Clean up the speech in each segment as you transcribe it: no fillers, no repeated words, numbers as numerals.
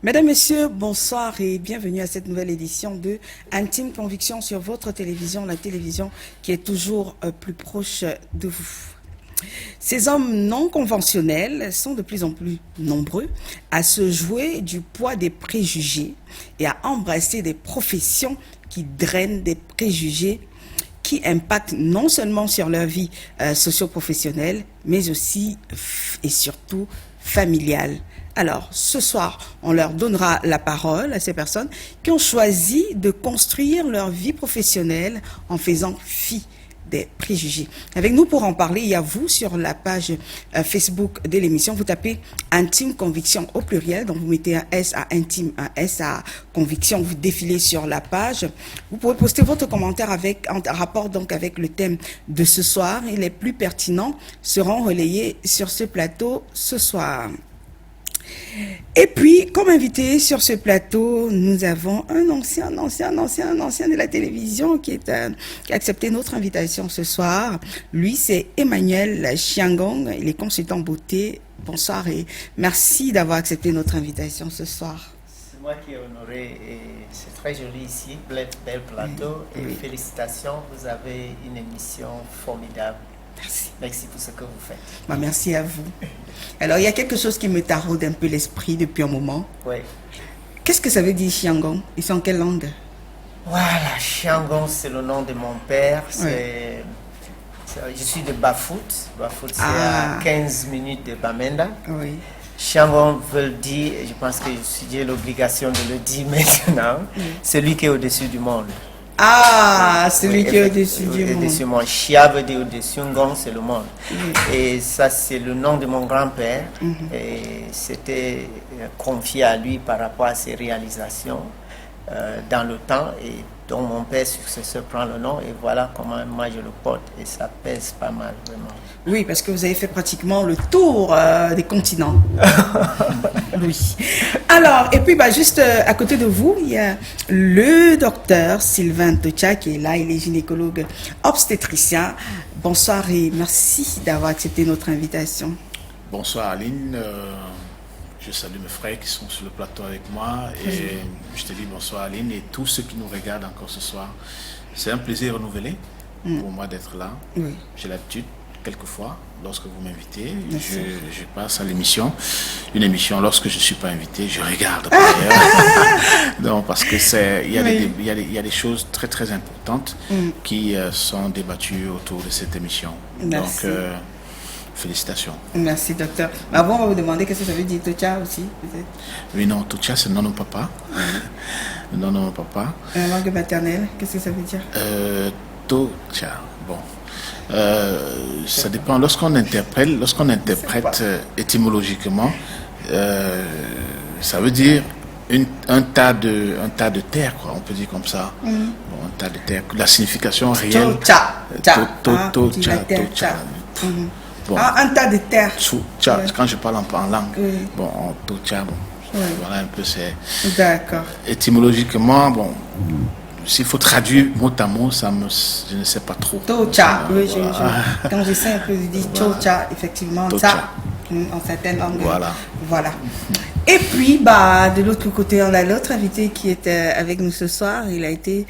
Mesdames, Messieurs, bonsoir et bienvenue à cette nouvelle édition de Intime Conviction sur votre télévision, la télévision qui est toujours plus proche de vous. Ces hommes non conventionnels sont de plus en plus nombreux à se jouer du poids des préjugés et à embrasser des professions qui drainent des préjugés qui impactent non seulement sur leur vie socio-professionnelle, mais aussi et surtout familiale. Alors, ce soir, on leur donnera la parole à ces personnes qui ont choisi de construire leur vie professionnelle en faisant fi des préjugés. Avec nous pour en parler, il y a vous sur la page Facebook de l'émission. Vous tapez Intime Conviction au pluriel, donc vous mettez un S à Intime, un S à Conviction, vous défilez sur la page. Vous pouvez poster votre commentaire en rapport donc avec le thème de ce soir et les plus pertinents seront relayés sur ce plateau ce soir. Et puis, comme invité sur ce plateau, nous avons un ancien de la télévision qui a accepté notre invitation ce soir. Lui, c'est Emmanuel Chiangong, il est consultant beauté. Bonsoir et merci d'avoir accepté notre invitation ce soir. C'est moi qui est honoré et c'est très joli ici, bel plateau et félicitations, vous avez une émission formidable. Merci. Merci pour ce que vous faites. Bah, merci à vous. Alors, il y a quelque chose qui me taraude un peu l'esprit depuis un moment. Oui. Qu'est-ce que ça veut dire Chiangong? Ils sont en quelle langue? Voilà, Chiangong, c'est le nom de mon père. Je suis de Bafout. Bafout, c'est à 15 minutes de Bamenda. Oui. Chiangong veut dire, je pense que j'ai l'obligation de le dire maintenant, celui qui est au-dessus du monde. Ah, celui qui est au-dessus du monde. Chia veut dire au-dessus, Ngong c'est le monde. Et ça, c'est le nom de mon grand-père. Et c'était confié à lui par rapport à ses réalisations dans le temps. Et dont mon père successeur prend le nom. Et voilà comment moi je le porte. Et ça pèse pas mal, vraiment. Oui, parce que vous avez fait pratiquement le tour des continents. Oui. Alors, et puis juste à côté de vous, il y a le docteur Sylvain Tocha qui est là, il est gynécologue obstétricien. Bonsoir et merci d'avoir accepté notre invitation. Bonsoir Aline, je salue mes frères qui sont sur le plateau avec moi et je te dis bonsoir Aline et tous ceux qui nous regardent encore ce soir. C'est un plaisir renouvelé pour moi d'être là. Oui. J'ai l'habitude. Quelquefois, lorsque vous m'invitez, je passe à l'émission. Une émission, lorsque je ne suis pas invité, je regarde par ailleurs. Donc, parce que il y a des choses très très importantes qui sont débattues autour de cette émission. Merci. Donc, félicitations. Merci, docteur. Avant, on va vous demander qu'est-ce que ça veut dire, Tocha aussi, peut-être. Oui, non, Tocha, c'est non, papa. Non, papa. La langue maternelle, qu'est-ce que ça veut dire? Tocha, bon. Ça dépend. Lorsqu'on interprète étymologiquement, ça veut dire un tas de terre, quoi. On peut dire comme ça. Bon, un tas de terre. La signification réelle. Bon. Un tas de terre. Quand je parle en langue. Bon, tocha, bon. Voilà un peu c'est. D'accord. Étymologiquement, bon. S'il faut traduire mot à mot, je ne sais pas trop. Tocha, oui, quand j'essaie un peu de dire tocha, effectivement, ça, en certaines langues. Voilà. Et puis, de l'autre côté, on a l'autre invité qui est avec nous ce soir. Il a été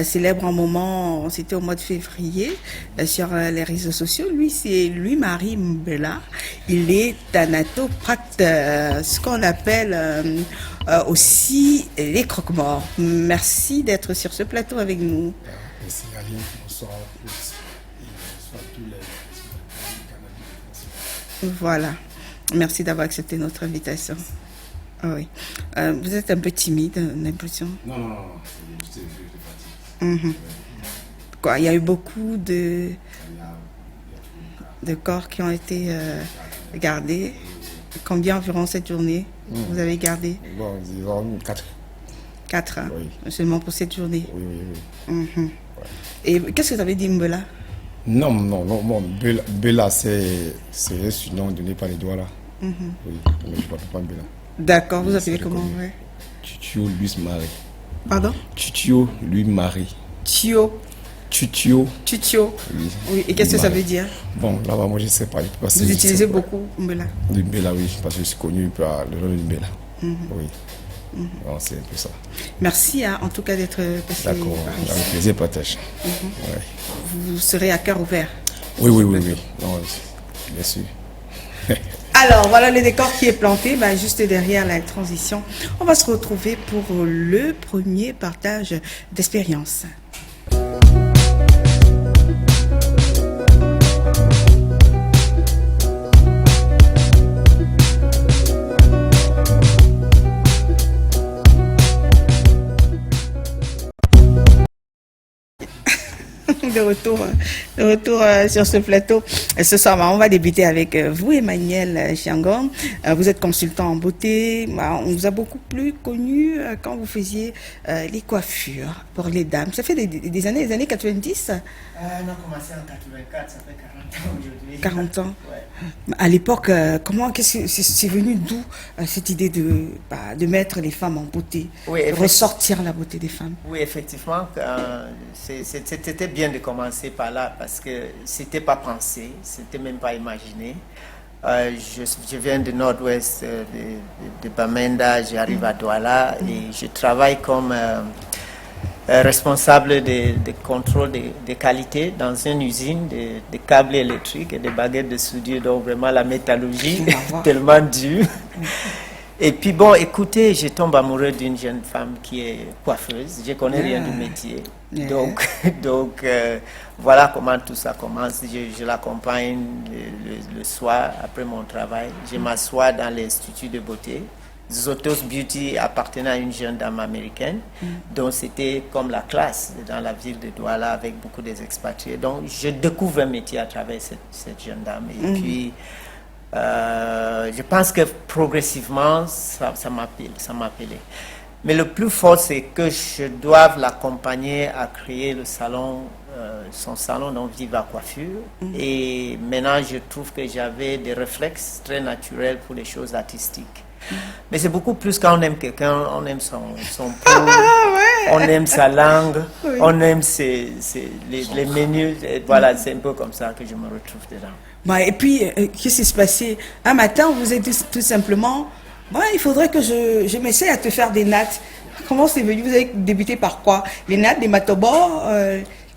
célèbre un moment, c'était au mois de février, sur les réseaux sociaux. Lui, c'est Louis-Marie Mbela. Il est thanatopracteur, ce qu'on appelle aussi les croque-morts. Merci d'être sur ce plateau avec nous. Merci Aline, bonsoir à tous les Voilà. Merci d'avoir accepté notre invitation. Oui. Vous êtes un peu timide, l'impression. Non, c'est fatigue. Quoi, il y a eu beaucoup de corps qui ont été gardés. Combien environ cette journée vous avez gardé? Bon, disons 4. 4, hein? Oui. Seulement pour cette journée? Oui. Et qu'est-ce que ça veut dire Mbela? Non, bon, Bella, c'est un surnom donné par les doigts là. Oui, mais je ne m'appelle pas Bella. D'accord, vous appelez comment? Tutio Louis-Marie. Pardon? Tutio Louis-Marie. Tutio. Oui, et qu'est-ce que ça veut dire? Bon, là-bas, moi je ne sais pas. Vous utilisez beaucoup Mbela? Mbela, oui, parce que je suis connu par le nom de Mbela. Oui. Donc, c'est un peu ça. Merci en tout cas d'être passé. D'accord, par ici. avec plaisir, partage. Ouais. Vous serez à cœur ouvert. Oui, oui, oui, oui. Non, bien sûr. Alors, voilà le décor qui est planté, juste derrière la transition. On va se retrouver pour le premier partage d'expérience. De retour sur ce plateau. Ce soir, on va débuter avec vous, Emmanuel Chiangon. Vous êtes consultant en beauté. On vous a beaucoup plus connu quand vous faisiez les coiffures pour les dames. Ça fait des années, les années 90. On a commencé en 84, ça fait 40 ans aujourd'hui. 40 ans. Ouais. À l'époque, qu'est-ce que c'est venu d'où cette idée de mettre les femmes en beauté, de ressortir la beauté des femmes? Oui, effectivement, c'était bien de commencer par là parce que c'était pas pensé, c'était même pas imaginé. Je viens du nord-ouest de Bamenda, j'arrive à Douala et je travaille comme responsable de contrôle de qualité dans une usine de câbles électriques et de baguettes de soudure, donc vraiment la métallurgie tellement dure. Et puis bon, écoutez, je tombe amoureux d'une jeune femme qui est coiffeuse, je connais rien du métier, donc voilà comment tout ça commence. Je l'accompagne le soir après mon travail, je m'assois dans l'institut de beauté. Zotos Beauty appartenait à une jeune dame américaine, donc c'était comme la classe dans la ville de Douala avec beaucoup d'expatriés. Donc je découvre un métier à travers cette jeune dame. Et puis je pense que progressivement ça m'appelait. Mais le plus fort, c'est que je dois l'accompagner à créer le salon, son salon donc Viva Coiffure. Et maintenant je trouve que j'avais des réflexes très naturels pour les choses artistiques. Mais c'est beaucoup plus quand on aime quelqu'un, on aime son peau, on aime sa langue, on aime les menus. Voilà, c'est un peu comme ça que je me retrouve dedans. Et puis, qu'est-ce qui s'est passé? Un matin, vous êtes dit tout simplement, il faudrait que je m'essaie à te faire des nattes. Comment c'est venu? Vous avez débuté par quoi? Les nattes, les matobors,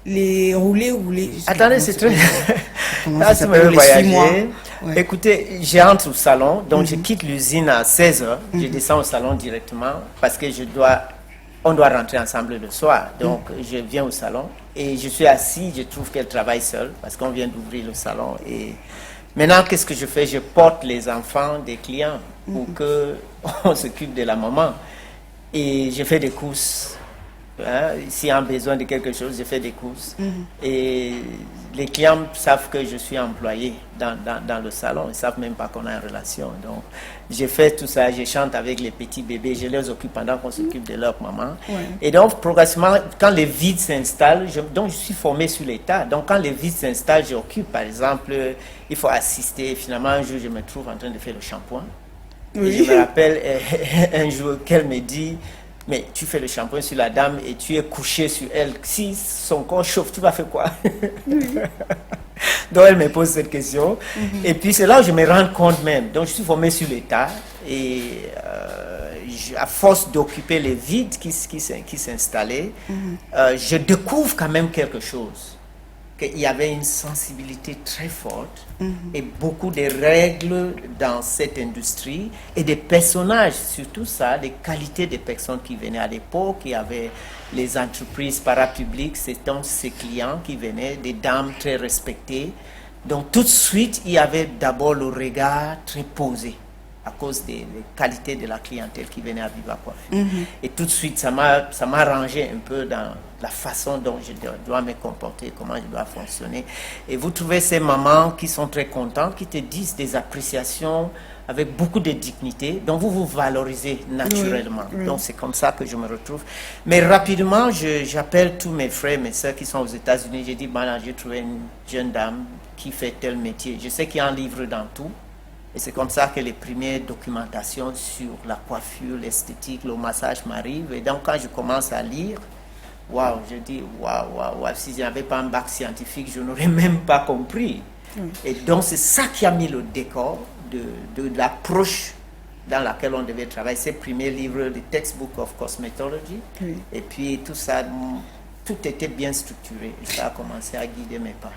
les roulés. Attendez, c'est très... Comment ça s'appelle? Les 6 mois. Ouais. Écoutez, j'entre au salon, donc je quitte l'usine à 16h, je descends au salon directement parce que on doit rentrer ensemble le soir. Donc je viens au salon et je suis assis, je trouve qu'elle travaille seule parce qu'on vient d'ouvrir le salon. Et maintenant, qu'est-ce que je fais? Je porte les enfants des clients pour qu'on s'occupe de la maman. Et je fais des courses. S'il y a besoin de quelque chose, je fais des courses. Et les clients savent que je suis employé dans le salon. Ils ne savent même pas qu'on a une relation. Donc, je fais tout ça, je chante avec les petits bébés, je les occupe pendant qu'on s'occupe de leur maman. Et donc, progressivement, quand les vides s'installent, donc je suis formé sur l'état. Donc, quand les vides s'installent, j'occupe, par exemple, il faut assister. Finalement, un jour, je me trouve en train de faire le shampoing. Et je me rappelle un jour qu'elle me dit... Mais tu fais le shampoing sur la dame et tu es couché sur elle. Si son corps chauffe, tu vas faire quoi? Donc elle me pose cette question. Et puis c'est là où je me rends compte même. Donc je suis formé sur l'état. Et à force d'occuper les vides qui s'installaient, je découvre quand même quelque chose. Qu'il y avait une sensibilité très forte et beaucoup de règles dans cette industrie et des personnages, surtout ça, les qualités des personnes qui venaient à l'époque. Il y avait les entreprises parapubliques, c'était ces clients qui venaient, des dames très respectées. Donc tout de suite, il y avait d'abord le regard très posé à cause des qualités de la clientèle qui venait à Viva Coiffure. Et tout de suite, ça m'a arrangé un peu dans la façon dont je dois me comporter, comment je dois fonctionner. Et vous trouvez ces mamans qui sont très contentes, qui te disent des appréciations avec beaucoup de dignité, donc vous valorisez naturellement. Donc c'est comme ça que je me retrouve. Mais rapidement, j'appelle tous mes frères, mes soeurs qui sont aux États-Unis, j'ai dit, j'ai trouvé une jeune dame qui fait tel métier. Je sais qu'il y a un livre dans tout. Et c'est comme ça que les premières documentations sur la coiffure, l'esthétique, le massage m'arrivent. Et donc, quand je commence à lire, je dis, si je n'avais pas un bac scientifique, je n'aurais même pas compris. Et donc, c'est ça qui a mis le décor de l'approche dans laquelle on devait travailler, ces premiers livres, le Textbook of Cosmetology. Oui. Et puis tout ça, tout était bien structuré. Et ça a commencé à guider mes pas.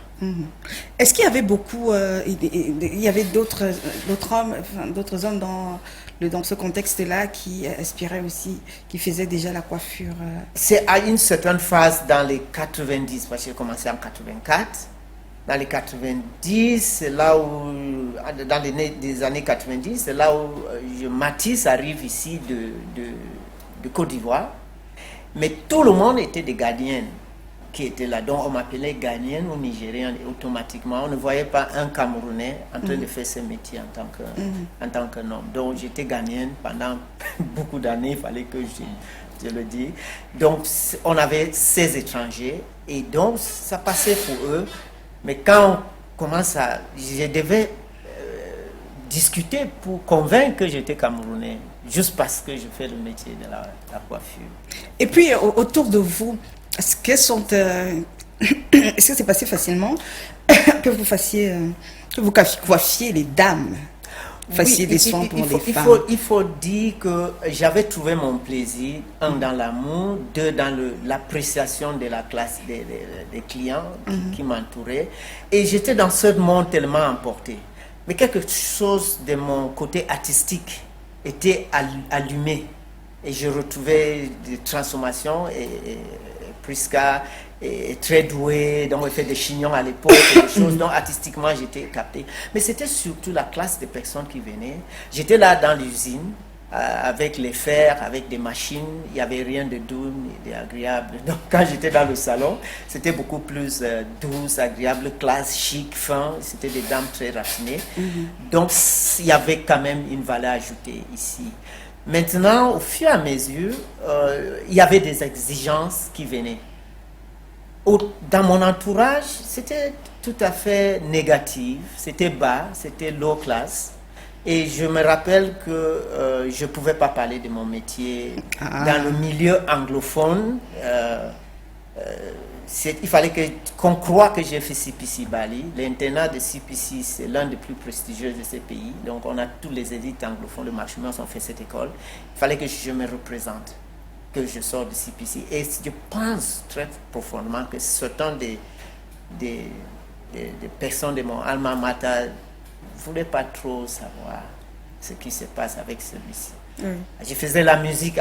Est-ce qu'il y avait beaucoup, il y avait d'autres hommes, d'autres hommes dans ce contexte-là qui aspiraient aussi, qui faisaient déjà la coiffure? C'est à une certaine phase dans les 90, parce que j'ai commencé en 84. Dans les 90, c'est là où, dans les années 90, c'est là où Matisse arrive ici de Côte d'Ivoire. Mais tout le monde était des Ghanéens qui étaient là. Donc on m'appelait Ghanéen ou Nigérien automatiquement. On ne voyait pas un Camerounais en train de faire ce métier en tant qu'un homme. Donc j'étais Ghanéenne pendant beaucoup d'années, il fallait que je le dise. Donc on avait 16 étrangers et donc ça passait pour eux. Mais quand on commence à... Je devais discuter pour convaincre que j'étais Camerounais, juste parce que je fais le métier de la coiffure. Et puis, autour de vous, est-ce que c'est passé facilement que vous coiffiez les dames, fassiez des soins pour les femmes? Il faut dire que j'avais trouvé mon plaisir, un, dans l'amour, deux, dans l'appréciation de la classe des clients qui m'entouraient. Et j'étais dans ce monde tellement emporté. Mais quelque chose de mon côté artistique était allumé. Et je retrouvais des transformations et Prisca est très douée, donc elle fait des chignons à l'époque, des choses, donc artistiquement j'étais capté. Mais c'était surtout la classe des personnes qui venaient. J'étais là dans l'usine, avec les fers, avec des machines, il n'y avait rien de doux ni d'agréable. Donc quand j'étais dans le salon, c'était beaucoup plus douce, agréable, classe, chic, fin, c'était des dames très raffinées. Donc il y avait quand même une valeur ajoutée ici. Maintenant, au fur et à mesure, il y avait des exigences qui venaient. Dans mon entourage, c'était tout à fait négatif, c'était bas, c'était low class. Et je me rappelle que je ne pouvais pas parler de mon métier dans le milieu anglophone. Il fallait qu'on croie que j'ai fait CPC Bali. L'internat de CPC, c'est l'un des plus prestigieux de ces pays. Donc on a tous les élites anglophones de Marchemans ont fait cette école. Il fallait que je me représente, que je sors de CPC. Et je pense très profondément que certains des personnes de mon alma mater ne voulaient pas trop savoir ce qui se passe avec celui-ci. Je faisais la musique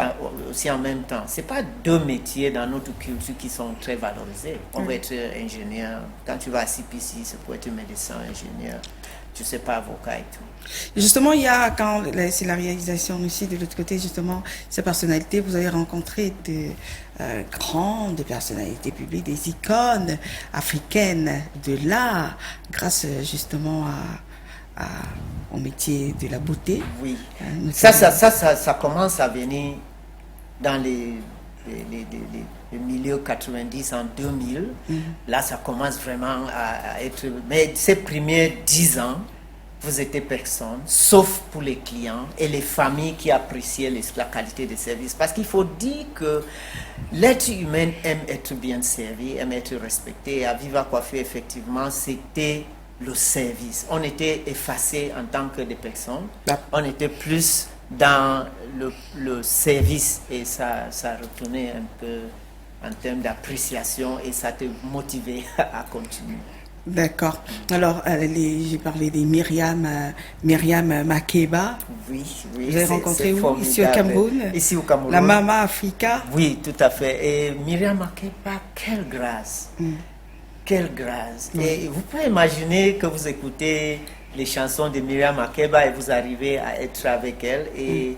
aussi en même temps. Ce n'est pas deux métiers dans notre culture qui sont très valorisés. On va être ingénieur. Quand tu vas à CPC, c'est pour être médecin, ingénieur. Je ne sais pas, avocat et tout. Justement, il y a, c'est la réalisation aussi de l'autre côté, justement, ces personnalités, vous avez rencontré de grandes personnalités publiques, des icônes africaines de l'art, grâce justement au métier de la beauté. Oui, ça commence à venir dans les milieux 90, en 2000. Là, ça commence vraiment à être... Mais ces premiers 10 ans, vous étiez personne, sauf pour les clients et les familles qui appréciaient la qualité des services. Parce qu'il faut dire que l'être humain aime être bien servi, aime être respecté. Et à Viva Coiffure, effectivement, c'était le service. On était effacés en tant que des personnes. On était plus dans le service et ça retournait un peu en termes d'appréciation et ça te motivait à continuer. D'accord. Alors, j'ai parlé des Myriam Makeba. Oui. Vous avez rencontré où? Ici au Cameroun? Ici au Cameroun. La Mama Africa? Oui, tout à fait. Et Myriam Makeba, quelle grâce! Quelle grâce! Et vous pouvez imaginer que vous écoutez les chansons de Myriam Makeba et vous arrivez à être avec elle. Et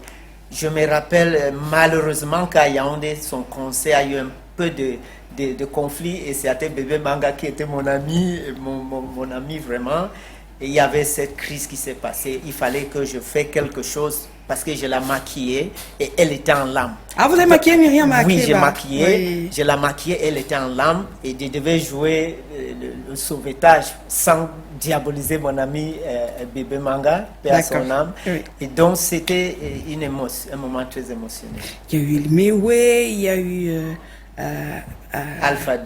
je me rappelle malheureusement qu'à Yaoundé, son concert a eu un peu de conflit et c'était Bébé Manga qui était mon ami, mon ami vraiment. Et il y avait cette crise qui s'est passée. Il fallait que je fasse quelque chose parce que je la maquillée et elle était en larmes. Ah, vous avez maquillé Myriam Makeba? Oui, j'ai maquillé. Je la maquillée, elle était en larmes et je devais jouer le sauvetage sans diaboliser mon ami Bébé Manga, paix à son âme. Oui. Et donc c'était un moment très émotionnel. Il y a eu le Mewe, il y a eu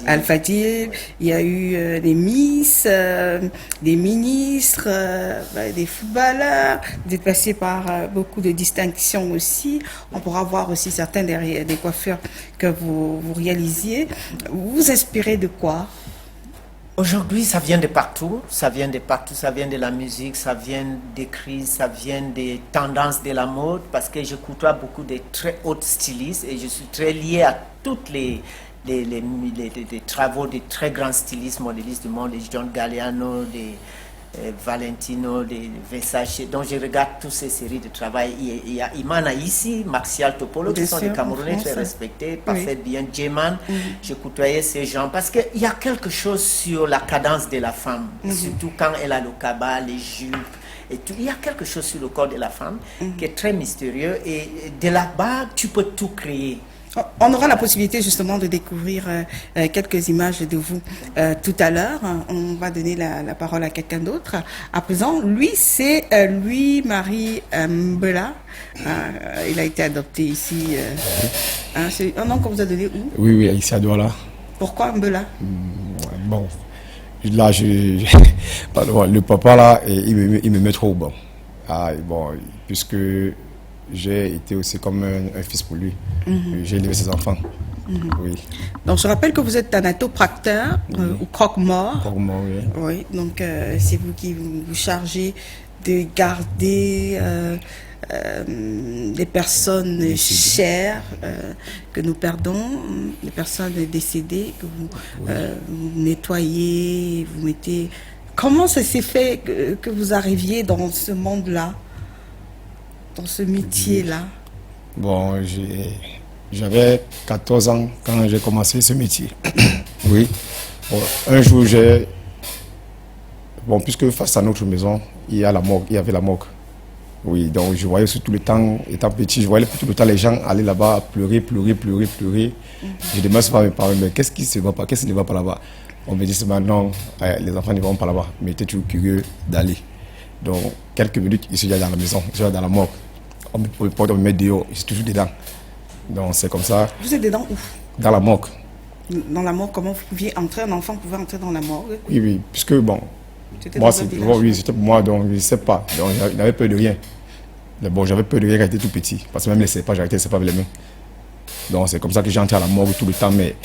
Al-Fadil, il y a eu des Miss, des ministres, des footballeurs, vous êtes passé par beaucoup de distinctions aussi. On pourra voir aussi certains des coiffures que vous réalisiez. Vous vous inspirez de quoi? Aujourd'hui, ça vient de partout, ça vient de partout, ça vient de la musique, ça vient des crises, ça vient des tendances de la mode, parce que je côtoie beaucoup de très hautes stylistes et je suis très lié à toutes les travaux de très grands stylistes, modélistes du monde, des John Galliano, des Valentino, des Versace. Donc je regarde toutes ces séries de travail. Il y a Imana ici, Martial Topolo, qui sont des Camerounais très respectés, parfait bien, Djeman. Je côtoyais ces gens parce qu'il y a quelque chose sur la cadence de la femme, surtout quand elle a le cabas, les jupes. Et tout. Il y a quelque chose sur le corps de la femme qui est très mystérieux et de là-bas, tu peux tout créer. On aura la possibilité justement de découvrir quelques images de vous tout à l'heure. On va donner la parole à quelqu'un d'autre. À présent, lui, c'est Louis-Marie Mbela. Il a été adopté ici. C'est un nom qu'on vous a donné où? Oui, ici à Douala. Pourquoi Mbela? Bon, là, le papa, là, il me met trop bon. Bon, puisque j'ai été aussi comme un fils pour lui. J'ai élevé ses enfants. Oui. Donc, je rappelle que vous êtes thanatopracteur ou croque-mort. Croque-mort, oui. Oui, donc c'est vous qui vous chargez de garder les personnes chères que nous perdons, les personnes décédées, que vous nettoyez, vous mettez... Comment ça s'est fait que vous arriviez dans ce monde-là, dans ce métier-là? Bon, j'avais 14 ans quand j'ai commencé ce métier. Oui. Bon, un jour, bon, puisque face à notre maison, il y avait la morgue. Oui, donc je voyais aussi tout le temps, étant petit, je voyais tout le temps les gens aller là-bas pleurer. Je demandais souvent à mes parents, mais qu'est-ce qui ne va pas là-bas? On me dit, non, les enfants ne vont pas là-bas, mais j'étais toujours curieux d'aller. Donc, quelques minutes, je suis déjà dans la maison, je suis dans la morgue. On me met dehors, je suis toujours dedans. Donc, c'est comme ça. Vous êtes dedans où? Dans la morgue. Dans la morgue, comment vous pouviez entrer? Un enfant pouvait entrer dans la morgue? Oui, puisque, bon, moi, c'était pour moi, donc je ne sais pas. Donc, il n'avait peur de rien. Mais bon, j'avais peur de rien quand j'étais tout petit, parce que même les CEPA, j'arrêtais les CEPA avec les mains. Donc, c'est comme ça que j'entrais à la morgue tout le temps. Mais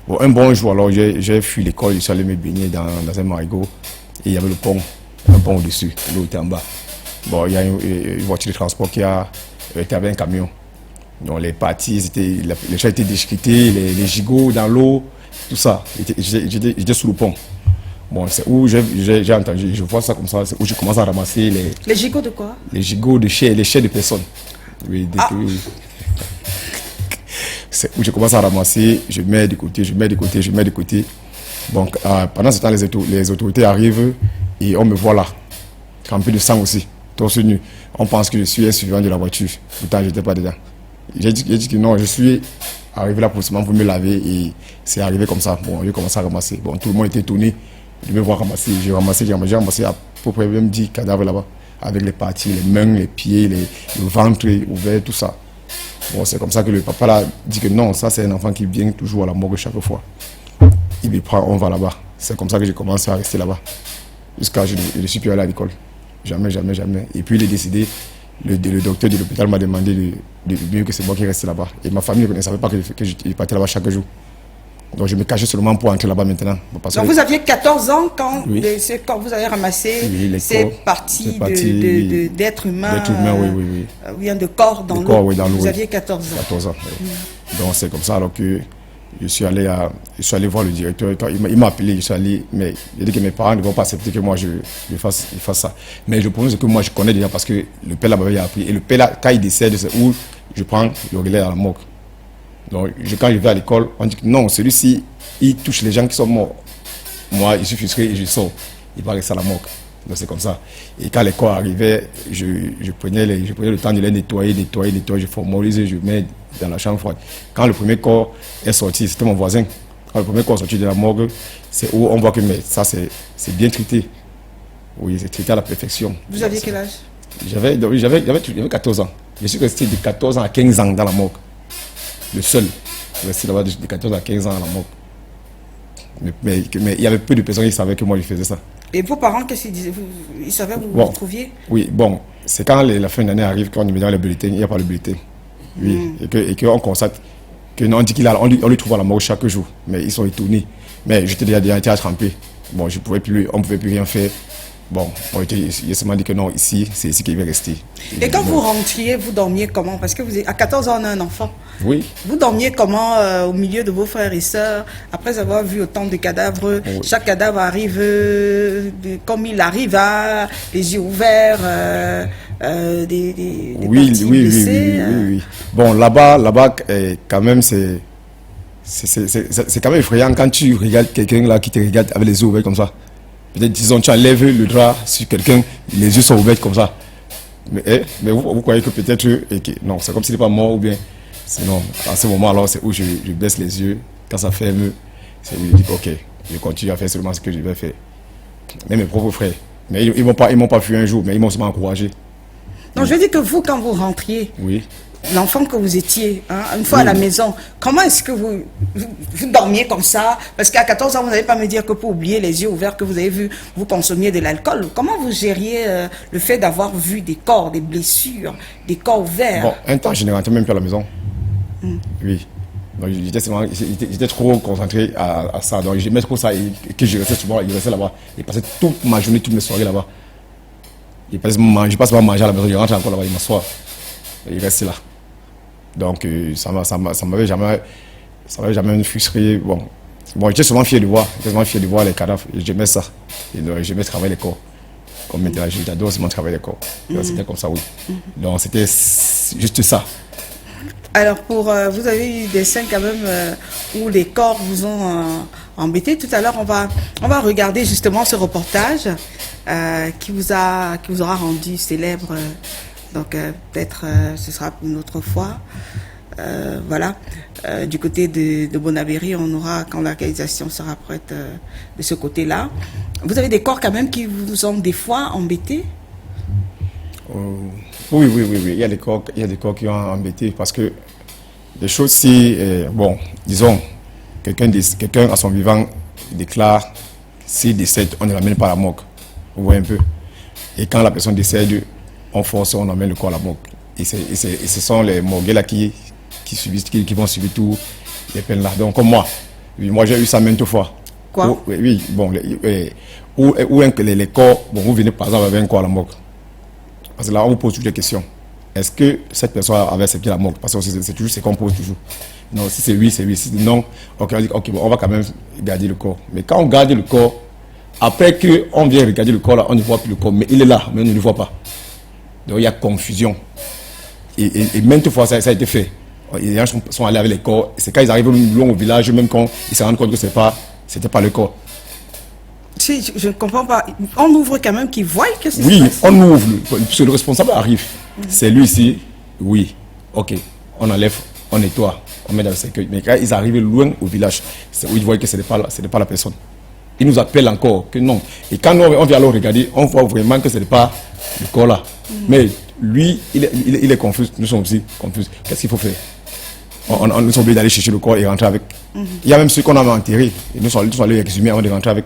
bon, un bon jour, alors, j'ai fui l'école, je suis allé me baigner dans un marigot, et il y avait un pont au-dessus, l'eau était en bas. Bon, il y a une voiture de transport qui était avec un camion. Donc les parties, les chats étaient déchiquetés, les gigots dans l'eau, tout ça. J'étais sous le pont. Bon, c'est où j'ai entendu, je vois ça comme ça, c'est où je commence à ramasser les... Les gigots de quoi? Les gigots de chairs, les chairs de personnes. Oui, oui. C'est où je commence à ramasser, je mets de côté. Bon, pendant ce temps, les autorités arrivent et on me voit là, rempli de sang aussi, torse nu. On pense que je suis un suivant de la voiture, pourtant je n'étais pas dedans. J'ai dit que non, je suis arrivé là pour me laver et c'est arrivé comme ça. Bon, j'ai commencé à ramasser. Bon, tout le monde était étonné de me voir ramasser. J'ai ramassé à peu près même 10 cadavres là-bas, avec les parties, les mains, les pieds, le ventre ouvert, tout ça. Bon, c'est comme ça que le papa là dit que non, ça c'est un enfant qui vient toujours à la morgue chaque fois. Il me prend, on va là-bas. C'est comme ça que j'ai commencé à rester là-bas. Jusqu'à je ne suis plus allé à l'école. Jamais. Et puis il est décédé. Le docteur de l'hôpital m'a demandé de mieux que c'est moi qui reste là-bas. Et ma famille ne savait pas que je partais là-bas chaque jour. Donc je me cachais seulement pour entrer là-bas maintenant. Donc vous aviez 14 ans quand vous avez ramassé ces parties d'êtres humains. D'êtres humains, oui. Bien de corps dans l'eau. Vous aviez 14 ans. 14 ans, oui. Donc c'est comme ça alors que je suis allé voir le directeur. Il m'a appelé, je suis allé, mais il a dit que mes parents ne vont pas accepter que moi je fasse ça. Mais je pense que moi je connais déjà parce que le père m'avait appris. Et le père, là, quand il décède, c'est où je prends le relais à la morgue. Donc quand je vais à l'école, on dit que non, celui-ci, il touche les gens qui sont morts. Moi, je suis frustré et je sors. Il va rester à la morgue. Donc c'est comme ça. Et quand les corps arrivaient, je prenais le temps de les nettoyer, je formalise, je mets dans la chambre froide. Quand le premier corps est sorti, c'était mon voisin. Quand le premier corps est sorti de la morgue, c'est où on voit que mais ça c'est bien traité. Oui, c'est traité à la perfection. Vous aviez quel âge? J'avais 14 ans. Je suis resté de 14 ans à 15 ans dans la morgue. Le seul. resté là-bas de 14 à 15 ans à la morgue. Mais il y avait peu de personnes qui savaient que moi je faisais ça. Et vos parents, qu'est-ce qu'ils disaient? Ils savaient où vous vous trouviez? Oui, bon, c'est quand la fin d'année arrive, quand on met dans les bulletins, il n'y a pas le bulletin. Oui, et qu'on constate que non, on dit on lui trouve à la morgue chaque jour. Mais ils sont étonnés. Mais j'étais déjà été attrapé. Bon, on ne pouvait plus rien faire. Bon, il seulement dit que non, ici, c'est ici qu'il va rester. Et quand vous rentriez, vous dormiez comment? Parce que à 14 ans, on a un enfant. Oui. Vous dormiez comment au milieu de vos frères et sœurs, après avoir vu autant de cadavres? Oui. Chaque cadavre arrive comme il arrive, les yeux ouverts, des parties blessées. Oui. Bon, là-bas, quand même, c'est quand même effrayant quand tu regardes quelqu'un là qui te regarde avec les yeux ouverts comme ça. Peut-être, disons, tu enlèves le drap sur quelqu'un, les yeux sont ouverts comme ça. Mais vous croyez que peut-être, non, c'est comme s'il n'est pas mort ou bien. Sinon, à ce moment, alors, c'est où je baisse les yeux. Quand ça ferme, c'est où je dis, ok, je continue à faire seulement ce que je vais faire. Même mes propres frères. Mais ils m'ont pas fui un jour, mais ils m'ont seulement encouragé. Non, je veux dire que vous, quand vous rentriez, oui. L'enfant que vous étiez, une fois à la maison, comment est-ce que vous dormiez comme ça? Parce qu'à 14 ans, vous n'allez pas me dire que pour oublier les yeux ouverts que vous avez vu, vous consommiez de l'alcool. Comment vous gériez le fait d'avoir vu des corps, des blessures, des corps ouverts? Bon, un temps, je ne rentrais même plus à la maison. Oui. Donc, j'étais trop concentré à ça. Donc, j'aimais trop ça et que je restais souvent, il restait là-bas. Il passait toute ma journée, toutes mes soirées là-bas. Je passe pas manger à la maison, je rentre encore là-bas, il m'assoit. Il reste là. Donc, ça m'avait jamais frustré. Bon, j'étais souvent fier de voir les cadavres. J'aimais ça. J'aimais travailler les corps. Comme maintenant, j'adore seulement travailler les corps. C'était comme ça, oui. Donc, c'était juste ça. Alors, vous avez eu des scènes quand même où les corps vous ont embêté. Tout à l'heure, on va regarder justement ce reportage qui vous aura rendu célèbre. Donc, peut-être ce sera une autre fois. Voilà. Du côté de Bonabéry, on aura, quand la réalisation sera prête de ce côté-là. Vous avez des corps quand même qui vous ont des fois embêté? Oui. Il y a des corps qui ont embêté parce que les choses, si, bon, disons, quelqu'un à son vivant déclare s'il décède, on ne l'amène pas à la morgue. Vous voyez un peu. Et quand la personne décède, on force, on emmène le corps à la morgue. Et ce sont les morgues là qui vont suivre tous les peines là. Donc, comme moi, j'ai eu ça maintes fois. Quoi? Oui, bon, les corps, bon, vous venez par exemple avec un corps à la morgue. Parce que là, on vous pose toutes les questions. Est-ce que cette personne avait accepté la morgue? Parce que c'est toujours ce qu'on pose toujours. Non, si c'est oui, c'est oui. Si c'est non, ok, bon, on va quand même garder le corps. Mais quand on garde le corps, après qu'on vient regarder le corps, là, on ne voit plus le corps. Mais il est là, mais on ne le voit pas. Donc il y a confusion. Et maintes fois, ça a été fait. Les gens sont allés avec les corps. C'est quand ils arrivent loin au village, même quand ils se rendent compte que c'était pas le corps. Si, je ne comprends pas. On ouvre quand même qu'ils voient que c'est ça. Oui, on ouvre. Puisque le responsable arrive. C'est lui ici. Oui, ok. On enlève, on nettoie, on met dans le cercueil. Mais quand ils arrivent loin au village, c'est où ils voient que ce n'est pas la personne. Ils nous appellent encore que non. Et quand on vient alors regarder, on voit vraiment que ce n'est pas le corps là. Mais lui, il est confus. Nous sommes aussi confus. Qu'est-ce qu'il faut faire? Nous sommes obligés d'aller chercher le corps et rentrer avec. Il y a même ceux qu'on avait enterrés. Et nous sommes allés exhumer avant de rentrer avec.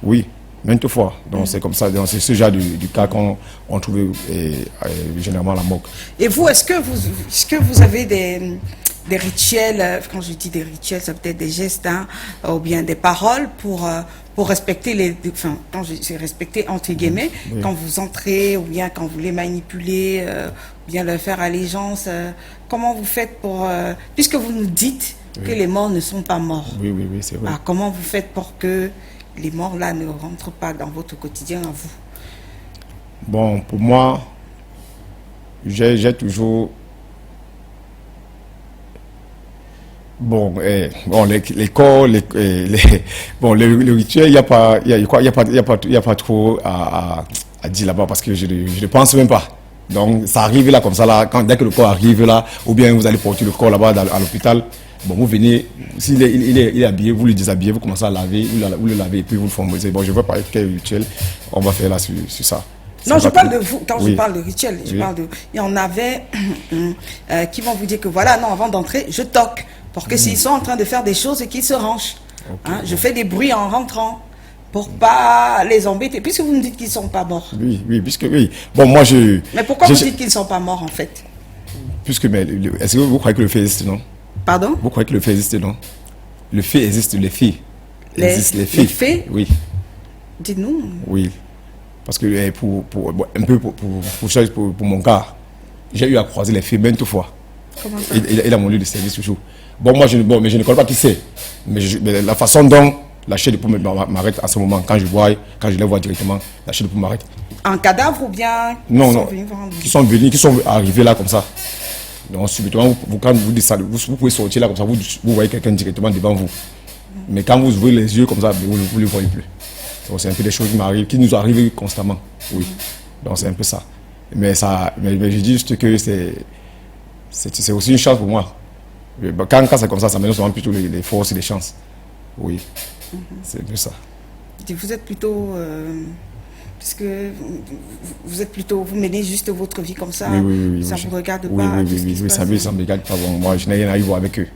Oui, maintes fois. Donc c'est comme ça. C'est ce genre du cas qu'on trouve généralement à la morgue. Et vous, est-ce que vous avez des rituels, quand je dis des rituels, ça peut être des gestes, ou bien des paroles pour respecter quand je dis respecter entre guillemets, quand vous entrez, ou bien quand vous les manipulez, ou bien leur faire allégeance, comment vous faites puisque vous nous dites que les morts ne sont pas morts. Oui, c'est vrai. Comment vous faites pour que les morts là ne rentrent pas dans votre quotidien à vous? Bon, pour moi, j'ai toujours... Bon, les corps, le rituel, il n'y a pas trop à dire là-bas parce que je ne pense même pas. Donc, ça arrive là comme ça, là, dès que le corps arrive là, ou bien vous allez porter le corps là-bas à l'hôpital, bon, vous venez, s'il est habillé, vous le déshabillez, vous commencez à laver, vous le lavez et puis vous le formalisez. Bon, je ne vois pas quel rituel on va faire là sur ça. Non, je parle de vous, quand je parle de rituel, il y en avait qui vont vous dire que voilà, non, avant d'entrer, je toque. pour que s'ils sont en train de faire des choses et qu'ils se rangent. Hein, je fais des bruits en rentrant pour pas les embêter, puisque vous me dites qu'ils sont pas morts. Oui, puisque oui. Bon, moi je. Mais pourquoi vous dites qu'ils sont pas morts en fait? Puisque, mais est-ce que vous croyez que le fait existe, non? Pardon? Vous croyez que le fait existe, non? Le fait existe, les faits. Existent les faits. Les faits? Oui. Dites-nous. Oui. Parce que pour mon cas, j'ai eu à croiser les faits maintes fois. Comment ça? Il a mon lieu de service toujours. Bon, moi, je ne connais pas qui c'est. Mais la façon dont la chaîne de pomme m'arrête à ce moment, quand je les vois directement, la chaîne de pomme m'arrête. Un cadavre ou bien Non. Qui sont venus, qui sont arrivés là comme ça. Donc, subitement, quand vous pouvez sortir là comme ça, vous voyez quelqu'un directement devant vous. Mais quand vous ouvrez les yeux comme ça, vous ne le voyez plus. Donc, c'est un peu des choses qui m'arrivent, qui nous arrivent constamment. Oui. Donc, c'est un peu ça. Mais je dis juste que c'est aussi une chance pour moi. Quand c'est comme ça me donne souvent plutôt les forces et les chances. Oui. C'est un peu ça. Vous êtes plutôt... puisque vous menez juste votre vie comme ça, oui, ça ne vous regarde pas. Oui, ça me regarde pas. Bon, moi, je n'ai rien à y voir avec eux.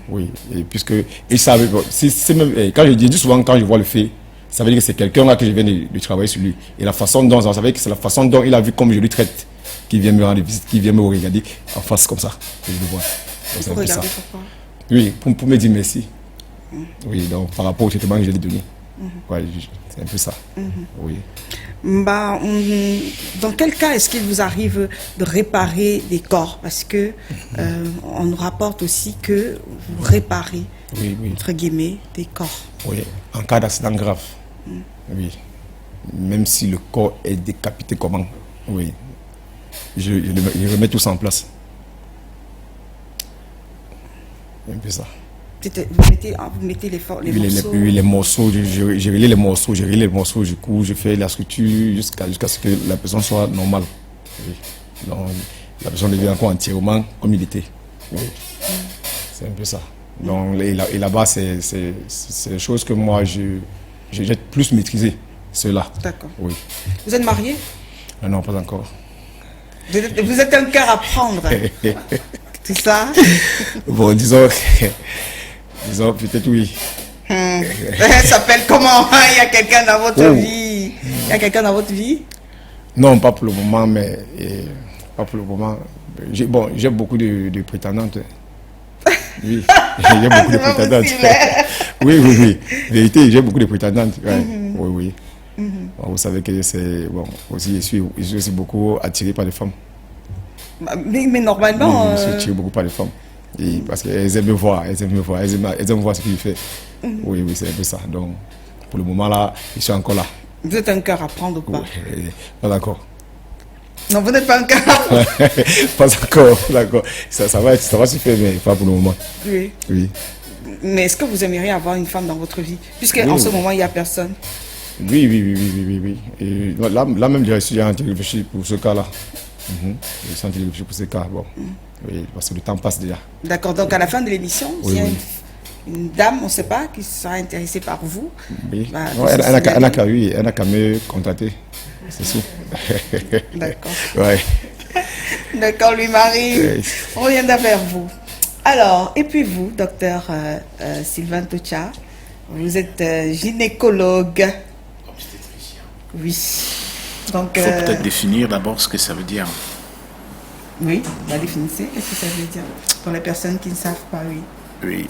Oui, et puisque ils savent, quand je dis souvent, quand je vois le fait, ça veut dire que c'est quelqu'un là que je viens de travailler sur lui. Et la façon dont, ça veut dire que c'est la façon dont il a vu comme je lui traite, qui vient me rendre visite, qui vient me regarder en face comme ça, que je le vois. Donc, vous regardez pourquoi? Oui, pour me dire merci. Oui, donc par rapport au traitement que je lui ai donné. Ouais, c'est un peu ça. Oui. Dans quel cas est-ce qu'il vous arrive de réparer des corps? Parce que on nous rapporte aussi que vous réparez, entre guillemets, des corps. Oui, en cas d'accident grave. Oui. Même si le corps est décapité, comment? Oui. Je remets tout ça en place. C'est un peu ça. Vous mettez les morceaux. Les morceaux, j'ai relais les morceaux, du coup, je fais la structure jusqu'à ce que la personne soit normale. Oui. Donc, la personne devient encore entièrement comme il était. Oui. C'est un peu ça. Donc, et là-bas, c'est des choses que moi, j'ai plus maîtrisé, cela. D'accord. Oui. Vous êtes marié? Non, pas encore. Vous êtes un cœur à prendre. C'est ça? Bon, disons peut-être oui. Ça s'appelle comment? Il y a quelqu'un dans votre vie? Il y a quelqu'un dans votre vie? Non, pas pour le moment, mais pas pour le moment. J'ai beaucoup de prétendantes. Oui, j'ai beaucoup de prétendantes. Oui. Vérité, j'ai beaucoup de prétendantes. Ouais. Oui. Bon, vous savez que c'est bon. Aussi, je suis aussi beaucoup attiré par les femmes. Mais normalement. Je suis attiré beaucoup par les femmes. Et parce qu'elles aiment me voir, elles aiment voir ce que je fais. Oui, c'est un peu ça. Donc, pour le moment là, je suis encore là. Vous êtes un cœur à prendre ou pas? Oui, pas encore. Non, vous n'êtes pas un cœur à prendre. Pas encore, d'accord. Ça va se faire, mais pas pour le moment. Oui. Mais est-ce que vous aimeriez avoir une femme dans votre vie? Puisque en ce moment, il n'y a personne. Oui. Et là même, je suis en train de réfléchir pour ce cas-là. Je suis en train de réfléchir pour ce cas. Bon. Oui, parce que le temps passe déjà. D'accord, donc à la fin de l'émission, s'il y a une dame, on ne sait pas, qui sera intéressée par vous. Oui. Elle n'a qu'à me contacter. C'est tout. D'accord. Ouais. D'accord, Louis-Marie. On reviendra vers vous. Alors, et puis vous, docteur Sylvain Tocha, vous êtes gynécologue. Obstétricien. Oui. Donc, il faut peut-être définir d'abord ce que ça veut dire. Oui, la définissez. Qu'est-ce que ça veut dire pour les personnes qui ne savent pas? Oui.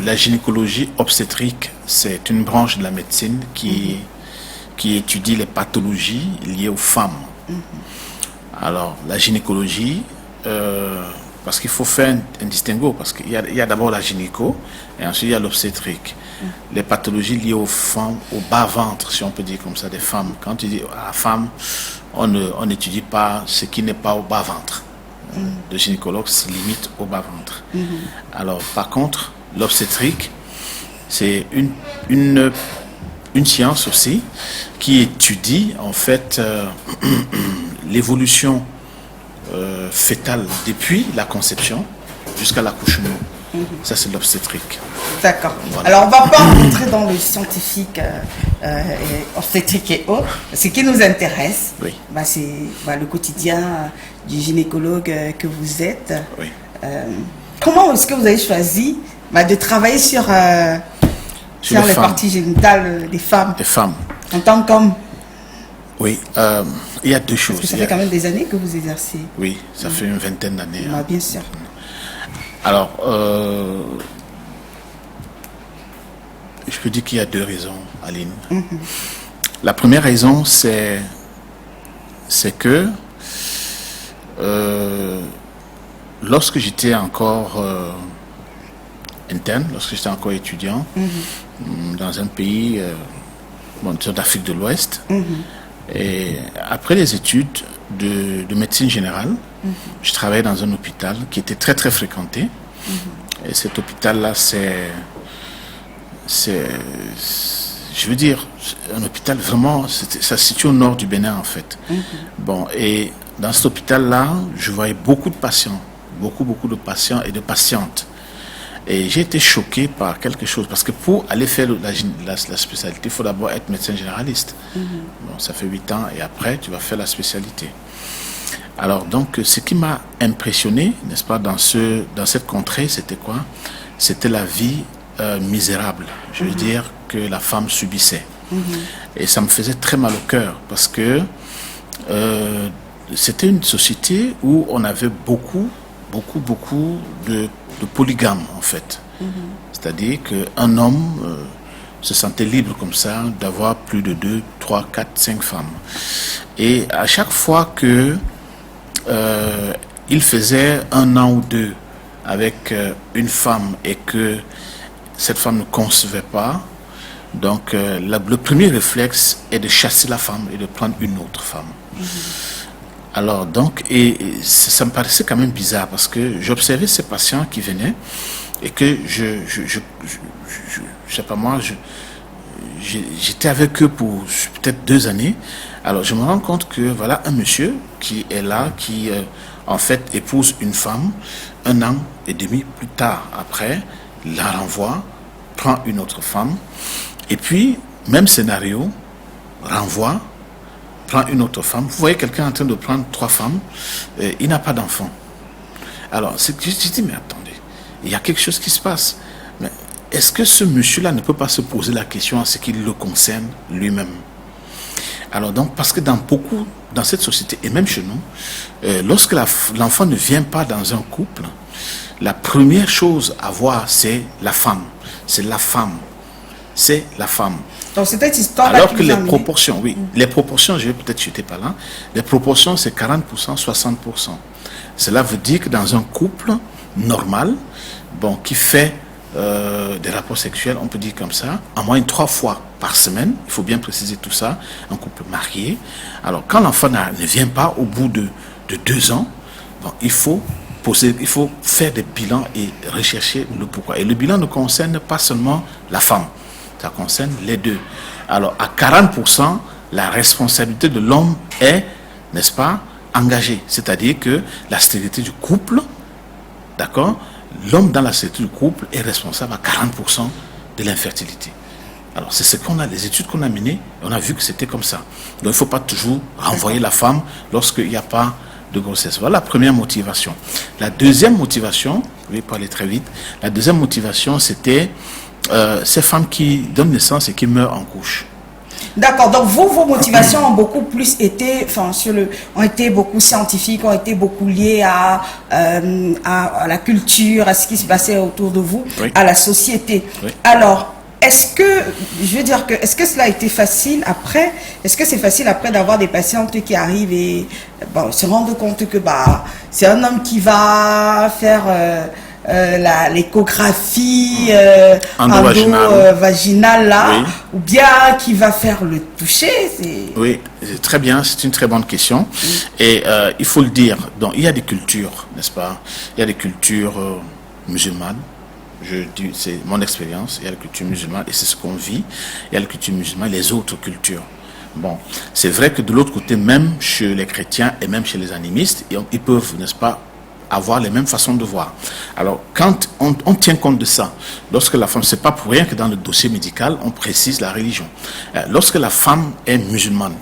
La gynécologie obstétrique, c'est une branche de la médecine qui étudie les pathologies liées aux femmes. Alors, la gynécologie, parce qu'il faut faire un distinguo, parce qu'il y a d'abord la gynéco et ensuite il y a l'obstétrique. Les pathologies liées aux femmes, au bas-ventre, si on peut dire comme ça, des femmes. Quand tu dis à la femme, on n'étudie pas ce qui n'est pas au bas-ventre. Le gynécologue se limite au bas-ventre. Alors, par contre, l'obstétrique, c'est une science aussi qui étudie en fait l'évolution fétale depuis la conception jusqu'à l'accouchement. Ça, c'est l'obstétrique. D'accord. Voilà. Alors, on ne va pas rentrer dans le scientifique obstétrique et autres. Ce qui nous intéresse, c'est le quotidien du gynécologue que vous êtes. Oui. Comment est-ce que vous avez choisi de travailler sur les parties génitales des femmes? Des femmes. En tant qu'homme? Oui, il y a deux choses. Parce que ça fait quand même des années que vous exercez. Oui, ça fait une vingtaine d'années. Bien sûr. Alors, je peux dire qu'il y a deux raisons, Aline. La première raison, c'est que lorsque j'étais encore interne, lorsque j'étais encore étudiant, dans un pays d'Afrique de l'Ouest, et après les études de médecine générale, je travaillais dans un hôpital qui était très très fréquenté. Et cet hôpital-là, je veux dire, un hôpital vraiment, ça se situe au nord du Bénin en fait. Bon, et dans cet hôpital-là, je voyais beaucoup de patients, beaucoup de patients et de patientes. Et j'ai été choqué par quelque chose, parce que pour aller faire la spécialité, il faut d'abord être médecin généraliste. Bon, ça fait 8 ans, et après, tu vas faire la spécialité. Alors, donc, ce qui m'a impressionné, n'est-ce pas, dans cette contrée, c'était quoi? C'était la vie misérable, je veux dire, que la femme subissait. Et ça me faisait très mal au cœur, parce que c'était une société où on avait beaucoup de polygames, en fait. C'est-à-dire qu'un homme se sentait libre comme ça d'avoir plus de 2, 3, 4, 5 femmes. Et à chaque fois que il faisait 1 an ou 2 avec une femme et que cette femme ne concevait pas, donc le premier réflexe est de chasser la femme et de prendre une autre femme. Alors donc, et ça me paraissait quand même bizarre, parce que j'observais ces patients qui venaient et que je sais pas moi, j'étais avec eux pour peut-être 2 années. Alors je me rends compte que voilà un monsieur qui est là, qui en fait épouse une femme, 1 an et demi plus tard, après, la renvoie, prend une autre femme, et puis, même scénario, renvoie, prend une autre femme. Vous voyez quelqu'un en train de prendre 3 femmes, il n'a pas d'enfant. Alors, je dis, mais attendez, il y a quelque chose qui se passe. Mais est-ce que ce monsieur-là ne peut pas se poser la question en ce qui le concerne lui-même? Alors donc, parce que dans cette société, et même chez nous, lorsque l'enfant ne vient pas dans un couple, la première chose à voir, c'est la femme. C'est la femme. C'est la femme. Donc c'est cette histoire. Alors que les proportions, oui, les proportions, je vais peut-être jeter par là, les proportions c'est 40%, 60%. Cela veut dire que dans un couple normal, bon, qui fait des rapports sexuels, on peut dire comme ça, en moyenne 3 fois par semaine, il faut bien préciser tout ça, un couple marié. Alors quand l'enfant ne vient pas au bout de 2 ans, bon, il faut faire des bilans et rechercher le pourquoi. Et le bilan ne concerne pas seulement la femme, ça concerne les deux. Alors à 40%, la responsabilité de l'homme est, n'est-ce pas, engagée. C'est-à-dire que la stérilité du couple, d'accord, l'homme dans la stérilité du couple est responsable à 40% de l'infertilité. Alors c'est ce qu'on a, les études qu'on a menées, on a vu que c'était comme ça. Donc il ne faut pas toujours renvoyer la femme lorsqu'il n'y a pas de grossesse. Voilà la première motivation. La deuxième motivation, je vais parler très vite, la deuxième motivation c'était ces femmes qui donnent naissance et qui meurent en couche. D'accord, donc vos motivations ont beaucoup plus été, ont été beaucoup scientifiques, ont été beaucoup liées à la culture, à ce qui se passait autour de vous, oui, à la société. Oui. Alors, est-ce que cela a été facile après? Est-ce que c'est facile après d'avoir des patientes qui arrivent et se rendent compte que c'est un homme qui va faire l'échographie vaginale là, oui, ou bien qui va faire le toucher? Oui, très bien, c'est une très bonne question. Oui. Et il faut le dire, donc, il y a des cultures, n'est-ce pas? Il y a des cultures musulmanes. Je dis, c'est mon expérience, il y a la culture musulmane et c'est ce qu'on vit. Il y a la culture musulmane et les autres cultures. Bon, c'est vrai que de l'autre côté, même chez les chrétiens et même chez les animistes, ils peuvent, n'est-ce pas, avoir les mêmes façons de voir. Alors, quand on tient compte de ça, lorsque la femme, c'est pas pour rien que dans le dossier médical, on précise la religion. Lorsque la femme est musulmane,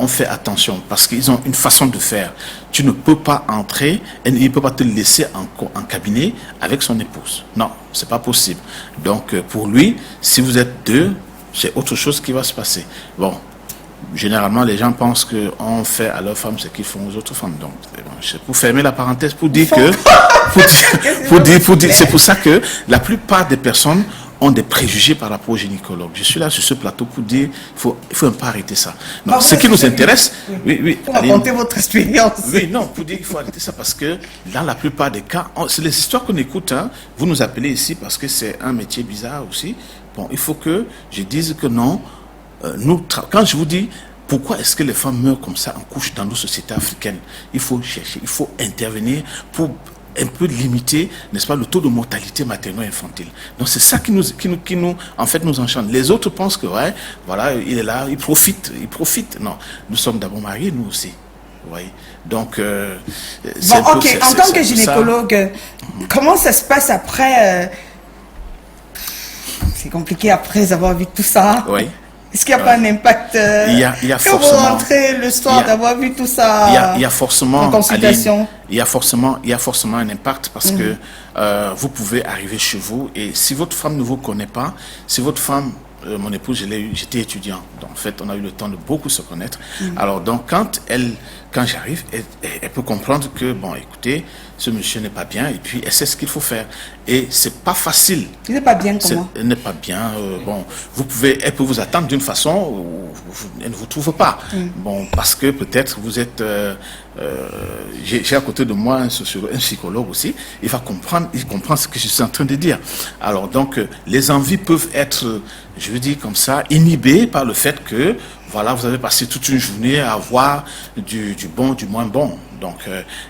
on fait attention parce qu'ils ont une façon de faire. Tu ne peux pas entrer et il ne peut pas te laisser en cabinet avec son épouse. Non, c'est pas possible. Donc, pour lui, si vous êtes deux, c'est autre chose qui va se passer. Bon, généralement, les gens pensent qu'on fait à leurs femmes ce qu'ils font aux autres femmes. Donc, c'est pour fermer la parenthèse, pour dire que... c'est pour ça que la plupart des personnes ont des préjugés par rapport aux gynécologues. Je suis là sur ce plateau pour dire qu'il faut un peu arrêter ça. Donc, ce qui nous intéresse... Oui. Pour raconter votre expérience. Oui, non, pour dire qu'il faut arrêter ça parce que dans la plupart des cas, c'est les histoires qu'on écoute. Hein, vous nous appelez ici parce que c'est un métier bizarre aussi. Bon, il faut que je dise que non, quand je vous dis pourquoi est-ce que les femmes meurent comme ça en couche dans nos sociétés africaines, il faut chercher, il faut intervenir pour un peu limiter, n'est-ce pas, le taux de mortalité materno-infantile. Donc c'est ça qui nous, en fait, nous enchante. Les autres pensent que, ouais, voilà, il est là, il profite. Non, nous sommes d'abord mariés, nous aussi. Vous voyez. Donc, bon, ok, en tant que gynécologue, comment ça se passe après c'est compliqué après avoir vu tout ça. Oui. Est-ce qu'il n'y a pas un impact il y a quand forcément, vous rentrez le soir d'avoir vu tout ça il y a forcément, en consultation? Il y a forcément un impact parce que vous pouvez arriver chez vous et si votre femme ne vous connaît pas, si votre femme, mon épouse, j'étais étudiant, donc en fait on a eu le temps de beaucoup se connaître. Alors donc quand j'arrive, elle peut comprendre que bon, écoutez, ce monsieur n'est pas bien et puis elle sait ce qu'il faut faire et c'est pas facile. Il n'est pas bien comment? Elle n'est pas bien. Bon, elle peut vous attendre d'une façon où elle ne vous trouve pas. Bon, parce que peut-être vous êtes. J'ai à côté de moi un psychologue aussi. Il comprend ce que je suis en train de dire. Alors donc, les envies peuvent être, je veux dire comme ça, inhibées par le fait que voilà, vous avez passé toute une journée à avoir du bon, du moins bon. Donc,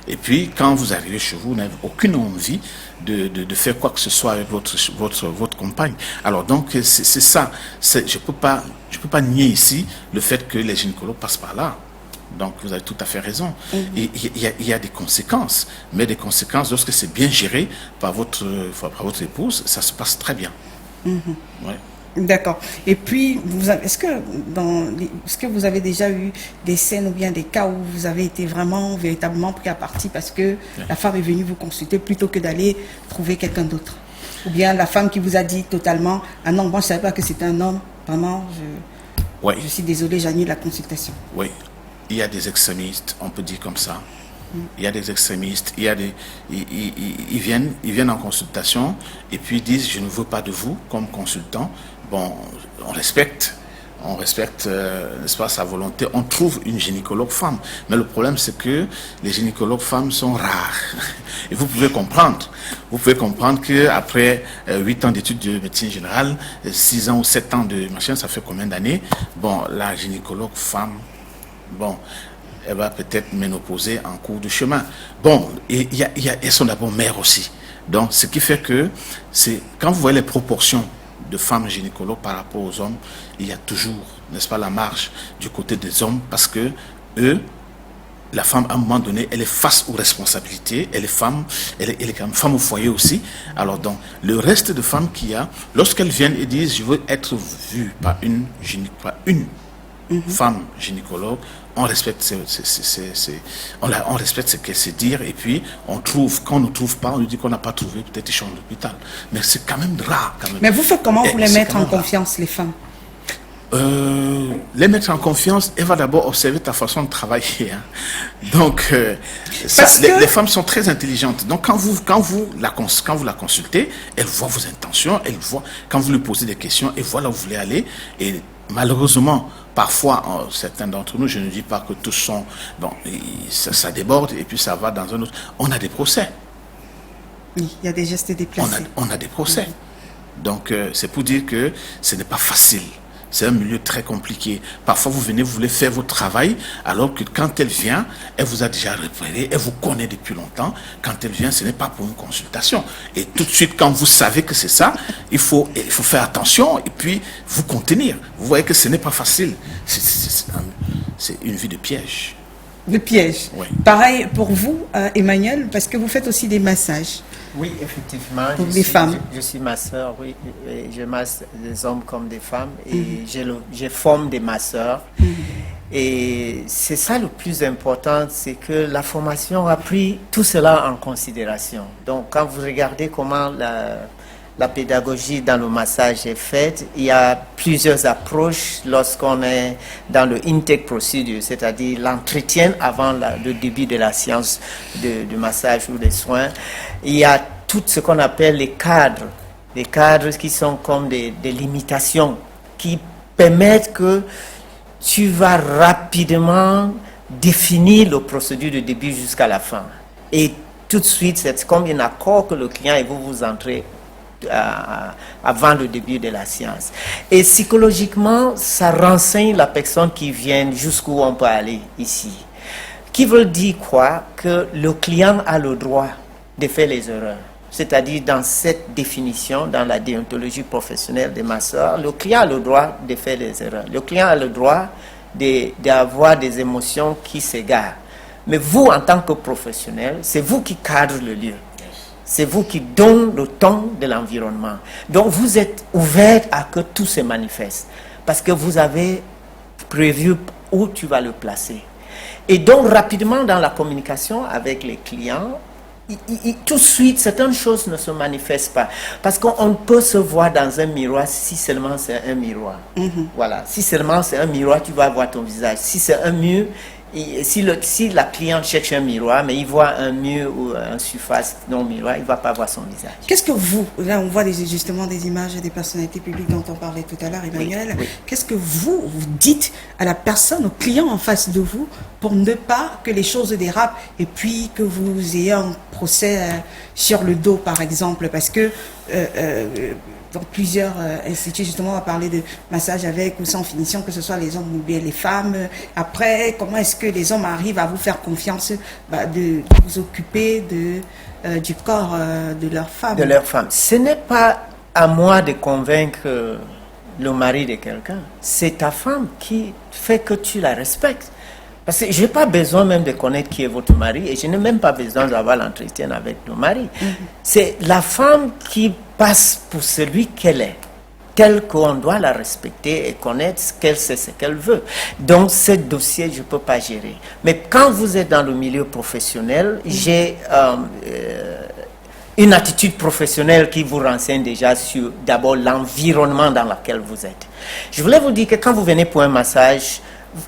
et puis, quand vous arrivez chez vous, vous n'avez aucune envie de faire quoi que ce soit avec votre compagne. Alors, donc, c'est ça. Je peux pas nier ici le fait que les gynécologues passent par là. Donc, vous avez tout à fait raison. Et il y a des conséquences. Mais des conséquences, lorsque c'est bien géré par votre épouse, ça se passe très bien. Ouais. D'accord. Et puis, est-ce que vous avez déjà eu des scènes ou bien des cas où vous avez été véritablement pris à partie parce que la femme est venue vous consulter plutôt que d'aller trouver quelqu'un d'autre? Ou bien la femme qui vous a dit totalement, ah non, moi je ne savais pas que c'était un homme, vraiment, je suis désolé, j'annule la consultation. Oui, il y a des extrémistes, on peut dire comme ça. Il y a des extrémistes, ils viennent en consultation et puis ils disent, je ne veux pas de vous comme consultant. Bon, on respecte, n'est-ce pas, sa volonté. On trouve une gynécologue femme. Mais le problème, c'est que les gynécologues femmes sont rares. Et vous pouvez comprendre qu'après 8 ans d'études de médecine générale, 6 ans ou 7 ans de machin, ça fait combien d'années? Bon, la gynécologue femme, bon, elle va peut-être ménopauser en cours de chemin. Bon, et elles sont d'abord mères aussi. Donc, ce qui fait que, quand vous voyez les proportions de femmes gynécologues par rapport aux hommes, il y a toujours, n'est-ce pas, la marge du côté des hommes parce que la femme, à un moment donné, elle est face aux responsabilités, elle est quand même femme au foyer aussi. Alors donc, le reste de femmes qu'il y a, lorsqu'elles viennent et disent, je veux être vue par une femme gynécologue, on respecte on respecte ce qu'elle sait dire et puis on trouve, quand on ne trouve pas, on lui dit qu'on n'a pas trouvé, peut-être ils sont en hôpital. Mais c'est quand même rare. Quand même. Mais vous faites comment pour les mettre en confiance, les femmes? Les mettre en confiance, elle va d'abord observer ta façon de travailler. Hein. Donc, les femmes sont très intelligentes. Donc, quand vous la consultez, elle voit vos intentions, elle voit, quand vous lui posez des questions, elle voit là où vous voulez aller. Et malheureusement, parfois, certains d'entre nous, je ne dis pas que tous sont... Bon, ça déborde et puis ça va dans un autre... On a des procès. Oui, il y a des gestes déplacés. On a des procès. Donc, c'est pour dire que ce n'est pas facile. C'est un milieu très compliqué. Parfois, vous venez, vous voulez faire votre travail, alors que quand elle vient, elle vous a déjà repéré, elle vous connaît depuis longtemps. Quand elle vient, ce n'est pas pour une consultation. Et tout de suite, quand vous savez que c'est ça, il faut faire attention et puis vous contenir. Vous voyez que ce n'est pas facile. C'est une vie de piège. De piège. Oui. Pareil pour vous, Emmanuel, parce que vous faites aussi des massages. Oui, effectivement. Pour les femmes. Je suis masseur, oui. Et je masse des hommes comme des femmes. Et je forme des masseurs. Et c'est ça le plus important, c'est que la formation a pris tout cela en considération. Donc quand vous regardez comment la pédagogie dans le massage est faite, il y a plusieurs approches lorsqu'on est dans le intake procedure, c'est-à-dire l'entretien avant le début de la séance de massage ou des soins. Il y a tout ce qu'on appelle les cadres qui sont comme des limitations qui permettent que tu vas rapidement définir le procédure de début jusqu'à la fin. Et tout de suite, c'est comme un accord que le client et vous entrez avant le début de la séance. Et psychologiquement, ça renseigne la personne qui vient jusqu'où on peut aller ici. Qui veut dire quoi? Que le client a le droit de faire les erreurs. C'est-à-dire dans cette définition, dans la déontologie professionnelle des masseurs, le client a le droit de faire des erreurs. Le client a le droit d'avoir des émotions qui s'égarent. Mais vous, en tant que professionnel, c'est vous qui cadre le lieu. C'est vous qui donne le ton de l'environnement. Donc vous êtes ouvert à que tout se manifeste. Parce que vous avez prévu où tu vas le placer. Et donc rapidement dans la communication avec les clients, tout de suite, certaines choses ne se manifestent pas. Parce qu'on peut se voir dans un miroir si seulement c'est un miroir. Voilà. Si seulement c'est un miroir, tu vas voir ton visage. Si c'est un mur, si la cliente cherche un miroir, mais il voit un mur ou une surface non miroir, il ne va pas voir son visage. Qu'est-ce que vous, là on voit justement des images des personnalités publiques dont on parlait tout à l'heure, Emmanuel, oui. Qu'est-ce que vous dites à la personne, au client en face de vous, pour ne pas que les choses dérapent et puis que vous ayez un procès sur le dos, par exemple, parce que dans plusieurs instituts, justement, on va parler de massage avec ou sans finition, que ce soit les hommes ou bien les femmes. Après, comment est-ce que les hommes arrivent à vous faire confiance de vous occuper du corps de leur femme? De leur femme. Ce n'est pas à moi de convaincre le mari de quelqu'un. C'est ta femme qui fait que tu la respectes. Parce que je n'ai pas besoin même de connaître qui est votre mari et je n'ai même pas besoin d'avoir l'entretien avec le mari. C'est la femme qui passe pour celui qu'elle est, telle qu'on doit la respecter et connaître qu'elle sait ce qu'elle veut. Donc, ce dossier, je ne peux pas gérer. Mais quand vous êtes dans le milieu professionnel, j'ai une attitude professionnelle qui vous renseigne déjà sur d'abord l'environnement dans lequel vous êtes. Je voulais vous dire que quand vous venez pour un massage,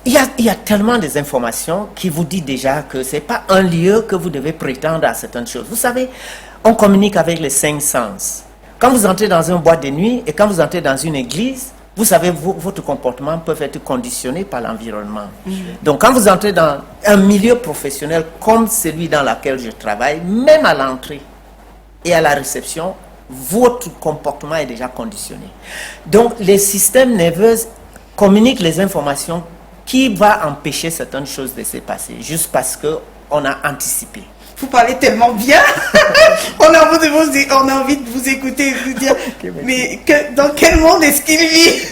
il y a tellement d'informations qui vous disent déjà que ce n'est pas un lieu que vous devez prétendre à certaines choses. Vous savez, on communique avec les 5 sens. Quand vous entrez dans une boîte de nuit et quand vous entrez dans une église, vous savez, votre comportement peut être conditionné par l'environnement. Donc, quand vous entrez dans un milieu professionnel comme celui dans lequel je travaille, même à l'entrée et à la réception, votre comportement est déjà conditionné. Donc, les systèmes nerveux communiquent les informations qui va empêcher certaines choses de se passer, juste parce qu'on a anticipé. Vous parlez tellement bien, on a envie de vous écouter et de vous dire, mais dans quel monde est-ce qu'il vit?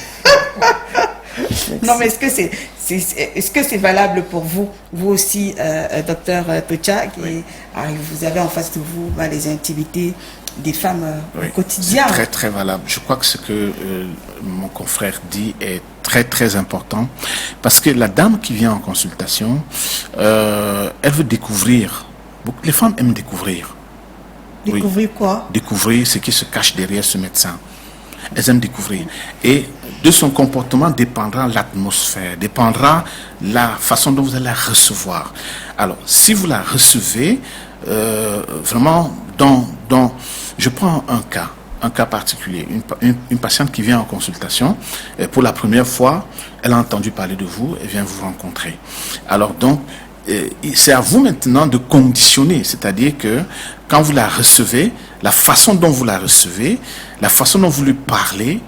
Non, mais est-ce que c'est valable pour vous, vous aussi, docteur Tocha, vous avez en face de vous les intimités des femmes au quotidien? C'est très très valable. Je crois que ce que mon confrère dit est très très important, parce que la dame qui vient en consultation, elle veut découvrir. Les femmes aiment découvrir. Découvrir quoi? Découvrir ce qui se cache derrière ce médecin. Elles aiment découvrir. Et de son comportement dépendra l'atmosphère, dépendra la façon dont vous allez la recevoir. Alors, si vous la recevez, vraiment, je prends un cas particulier. Une patiente qui vient en consultation, pour la première fois, elle a entendu parler de vous, elle vient vous rencontrer. Alors donc, c'est à vous maintenant de conditionner, c'est-à-dire que quand vous la recevez, la façon dont vous la recevez, la façon dont vous lui parlez,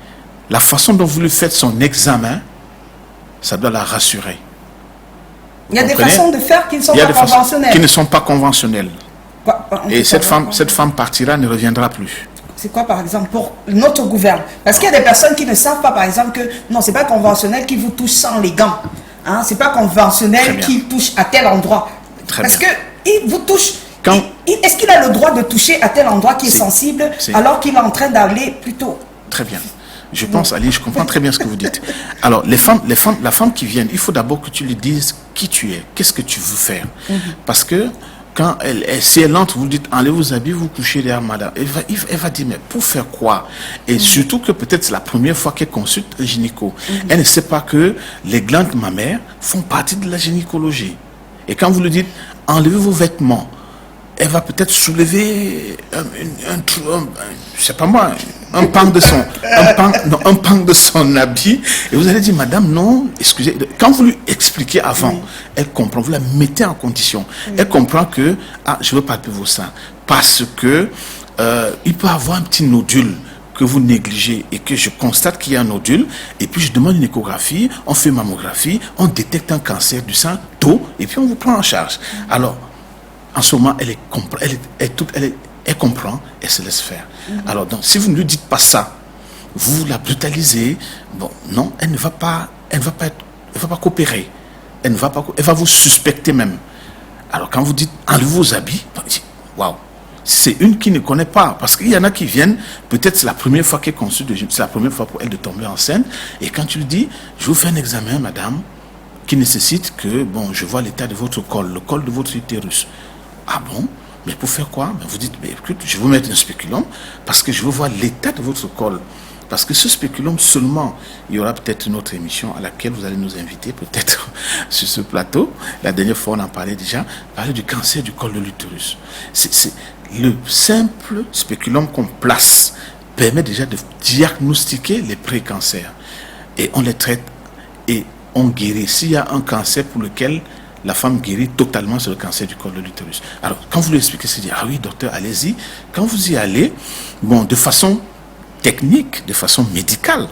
la façon dont vous lui faites son examen, ça doit la rassurer. Il y a des façons de faire qui ne sont pas conventionnelles. Qui ne sont pas conventionnelles. Et cette femme partira, ne reviendra plus. C'est quoi, par exemple, pour notre gouvernement? Parce qu'il y a des personnes qui ne savent pas, par exemple, que non, c'est pas conventionnel qui vous touche sans les gants. Hein, c'est pas conventionnel qui touche à tel endroit. Parce que il vous touche. Est-ce qu'il a le droit de toucher à tel endroit qui est sensible alors qu'il est en train d'aller plutôt? Très bien. Je pense, Ali, je comprends très bien ce que vous dites. Alors, la femme qui vient, il faut d'abord que tu lui dises qui tu es, qu'est-ce que tu veux faire. Parce que quand si elle entre, vous dites, enlevez vos habits, vous couchez derrière madame. Elle va dire, mais pour faire quoi? Et surtout que peut-être c'est la première fois qu'elle consulte un gynéco. Elle ne sait pas que les glandes mammaires font partie de la gynécologie. Et quand vous lui dites, enlevez vos vêtements, elle va peut-être soulever je sais pas moi, un pan de son habit, et vous allez dire, madame, non, excusez. Quand vous lui expliquez avant, elle comprend, vous la mettez en condition. Elle comprend que, je veux palper vos seins, parce que il peut avoir un petit nodule que vous négligez et que je constate qu'il y a un nodule, et puis je demande une échographie, on fait une mammographie, on détecte un cancer du sein tôt, et puis on vous prend en charge. Alors, en ce moment, elle comprend, elle se laisse faire. Alors, donc, si vous ne lui dites pas ça, vous la brutalisez, bon, non, elle ne va pas coopérer. Elle va vous suspecter même. Alors, quand vous dites, enlevez vos habits, waouh, c'est une qui ne connaît pas. Parce qu'il y en a qui viennent, peut-être c'est la première fois qu'elle consulte, c'est la première fois pour elle de tomber enceinte. Et quand tu lui dis, je vous fais un examen, madame, qui nécessite que, bon, je vois l'état de votre col, le col de votre utérus. Ah bon? Mais pour faire quoi? Vous dites, mais écoute, je vais vous mettre un spéculum parce que je veux voir l'état de votre col. Parce que ce spéculum seulement, il y aura peut-être une autre émission à laquelle vous allez nous inviter, peut-être sur ce plateau. La dernière fois, on en parlait déjà, parler du cancer du col de l'utérus. C'est le simple spéculum qu'on place permet déjà de diagnostiquer les pré-cancers. Et on les traite et on guérit. S'il y a un cancer pour lequel la femme guérit totalement, c'est le cancer du col de l'utérus. Alors, quand vous lui expliquez, c'est dire, ah oui, docteur, allez-y. Quand vous y allez, bon, de façon technique, de façon médicale,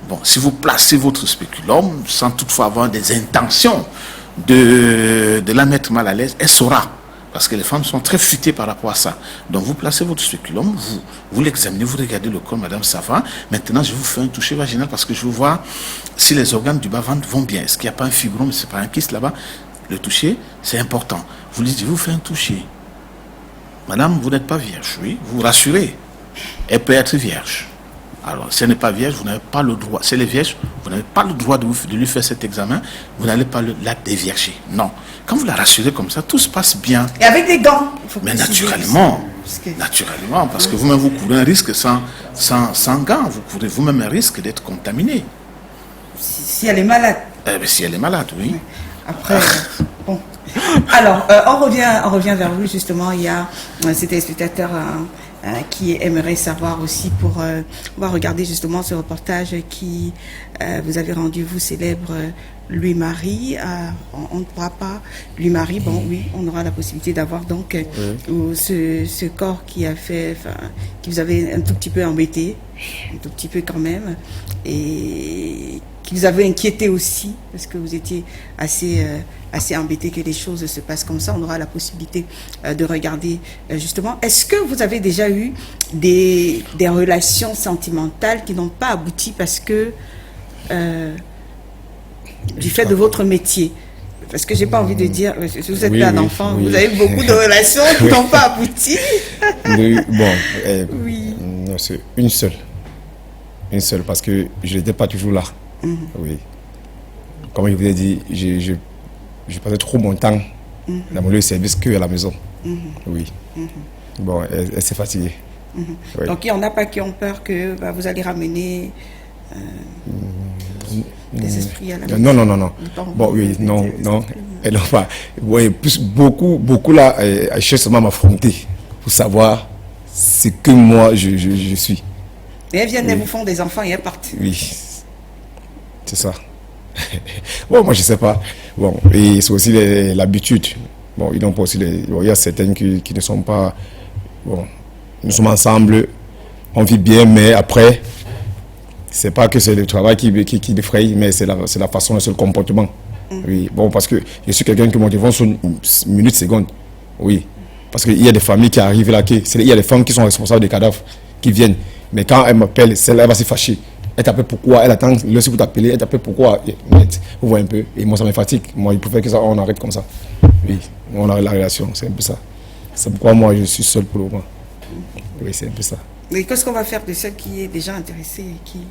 bon, si vous placez votre spéculum, sans toutefois avoir des intentions de la mettre mal à l'aise, elle saura. Parce que les femmes sont très futées par rapport à ça. Donc, vous placez votre spéculum, vous l'examinez, vous regardez le col, madame, ça va. Maintenant, je vous fais un toucher vaginal parce que je veux voir si les organes du bas-ventre vont bien. Est-ce qu'il n'y a pas un fibrome, c'est pas un kyste là-bas? Le toucher, c'est important. Vous lui dites, vous faites un toucher. Madame, vous n'êtes pas vierge, oui. Vous rassurez. Elle peut être vierge. Alors, si elle n'est pas vierge, vous n'avez pas le droit. Si elle est vierge, vous n'avez pas le droit de lui faire cet examen. Vous n'allez pas la dévierger. Non. Quand vous la rassurez comme ça, tout se passe bien. Et avec des gants. Mais naturellement. Naturellement, parce que vous-même, vous courez un risque sans gants. Vous courez vous-même un risque d'être contaminé. Si elle est malade. Si elle est malade, oui. Après, bon. Alors, on revient vers vous, justement. Il y a ces téléspectateurs qui aimerait savoir aussi on va regarder justement ce reportage qui vous avez rendu, vous, célèbre Louis-Marie. On ne pourra pas Louis-Marie, bon oui, on aura la possibilité d'avoir donc ce corps qui qui vous avait un tout petit peu embêté, un tout petit peu quand même, et qui vous avait inquiété aussi, parce que vous étiez assez embêté que les choses se passent comme ça. On aura la possibilité de regarder justement. Est-ce que vous avez déjà eu des relations sentimentales qui n'ont pas abouti parce que du fait de votre métier? Parce que j'ai pas envie de dire, si vous êtes un enfant, vous avez beaucoup de relations qui n'ont pas abouti. Non, c'est une seule. Une seule, parce que je n'étais pas toujours là. Oui. Comme je vous ai dit, je passais trop mon temps dans mon lieu de service qu'à la maison. Oui. Bon, elle s'est fatiguée. Oui. Donc il y en a pas qui ont peur que vous allez ramener des esprits à la maison. Non. Bon, oui, non. Elle n'a pas. Oui, plus, beaucoup là, elle cherche seulement à m'affronter pour savoir ce que moi je suis. Et elles viennent, elles vous font des enfants et elles partent. Oui. C'est ça. Bon, moi je sais pas. Bon, et c'est aussi l'habitude. Bon, ils n'ont pas aussi il y a certaines qui ne sont pas. Bon, nous sommes ensemble, on vit bien, mais après, c'est pas que c'est le travail qui défraye, mais c'est la façon, c'est le comportement. Oui, bon, parce que je suis quelqu'un qui motive sur une minute, seconde. Oui, parce qu'il y a des familles qui arrivent là, il y a des femmes qui sont responsables des cadavres, qui viennent. Mais quand elle m'appelle, celle-là, elle va se fâcher. Elle t'appelle pourquoi, elle attend le si vous t'appelez, elle t'appelle pourquoi. Vous voyez un peu, et moi ça me fatigue. Moi, il préfère que ça, on arrête comme ça. Oui, on arrête la relation, c'est un peu ça. C'est pourquoi moi je suis seul pour le moment. Oui, c'est un peu ça. Mais qu'est-ce qu'on va faire de celle qui est déjà intéressée et qui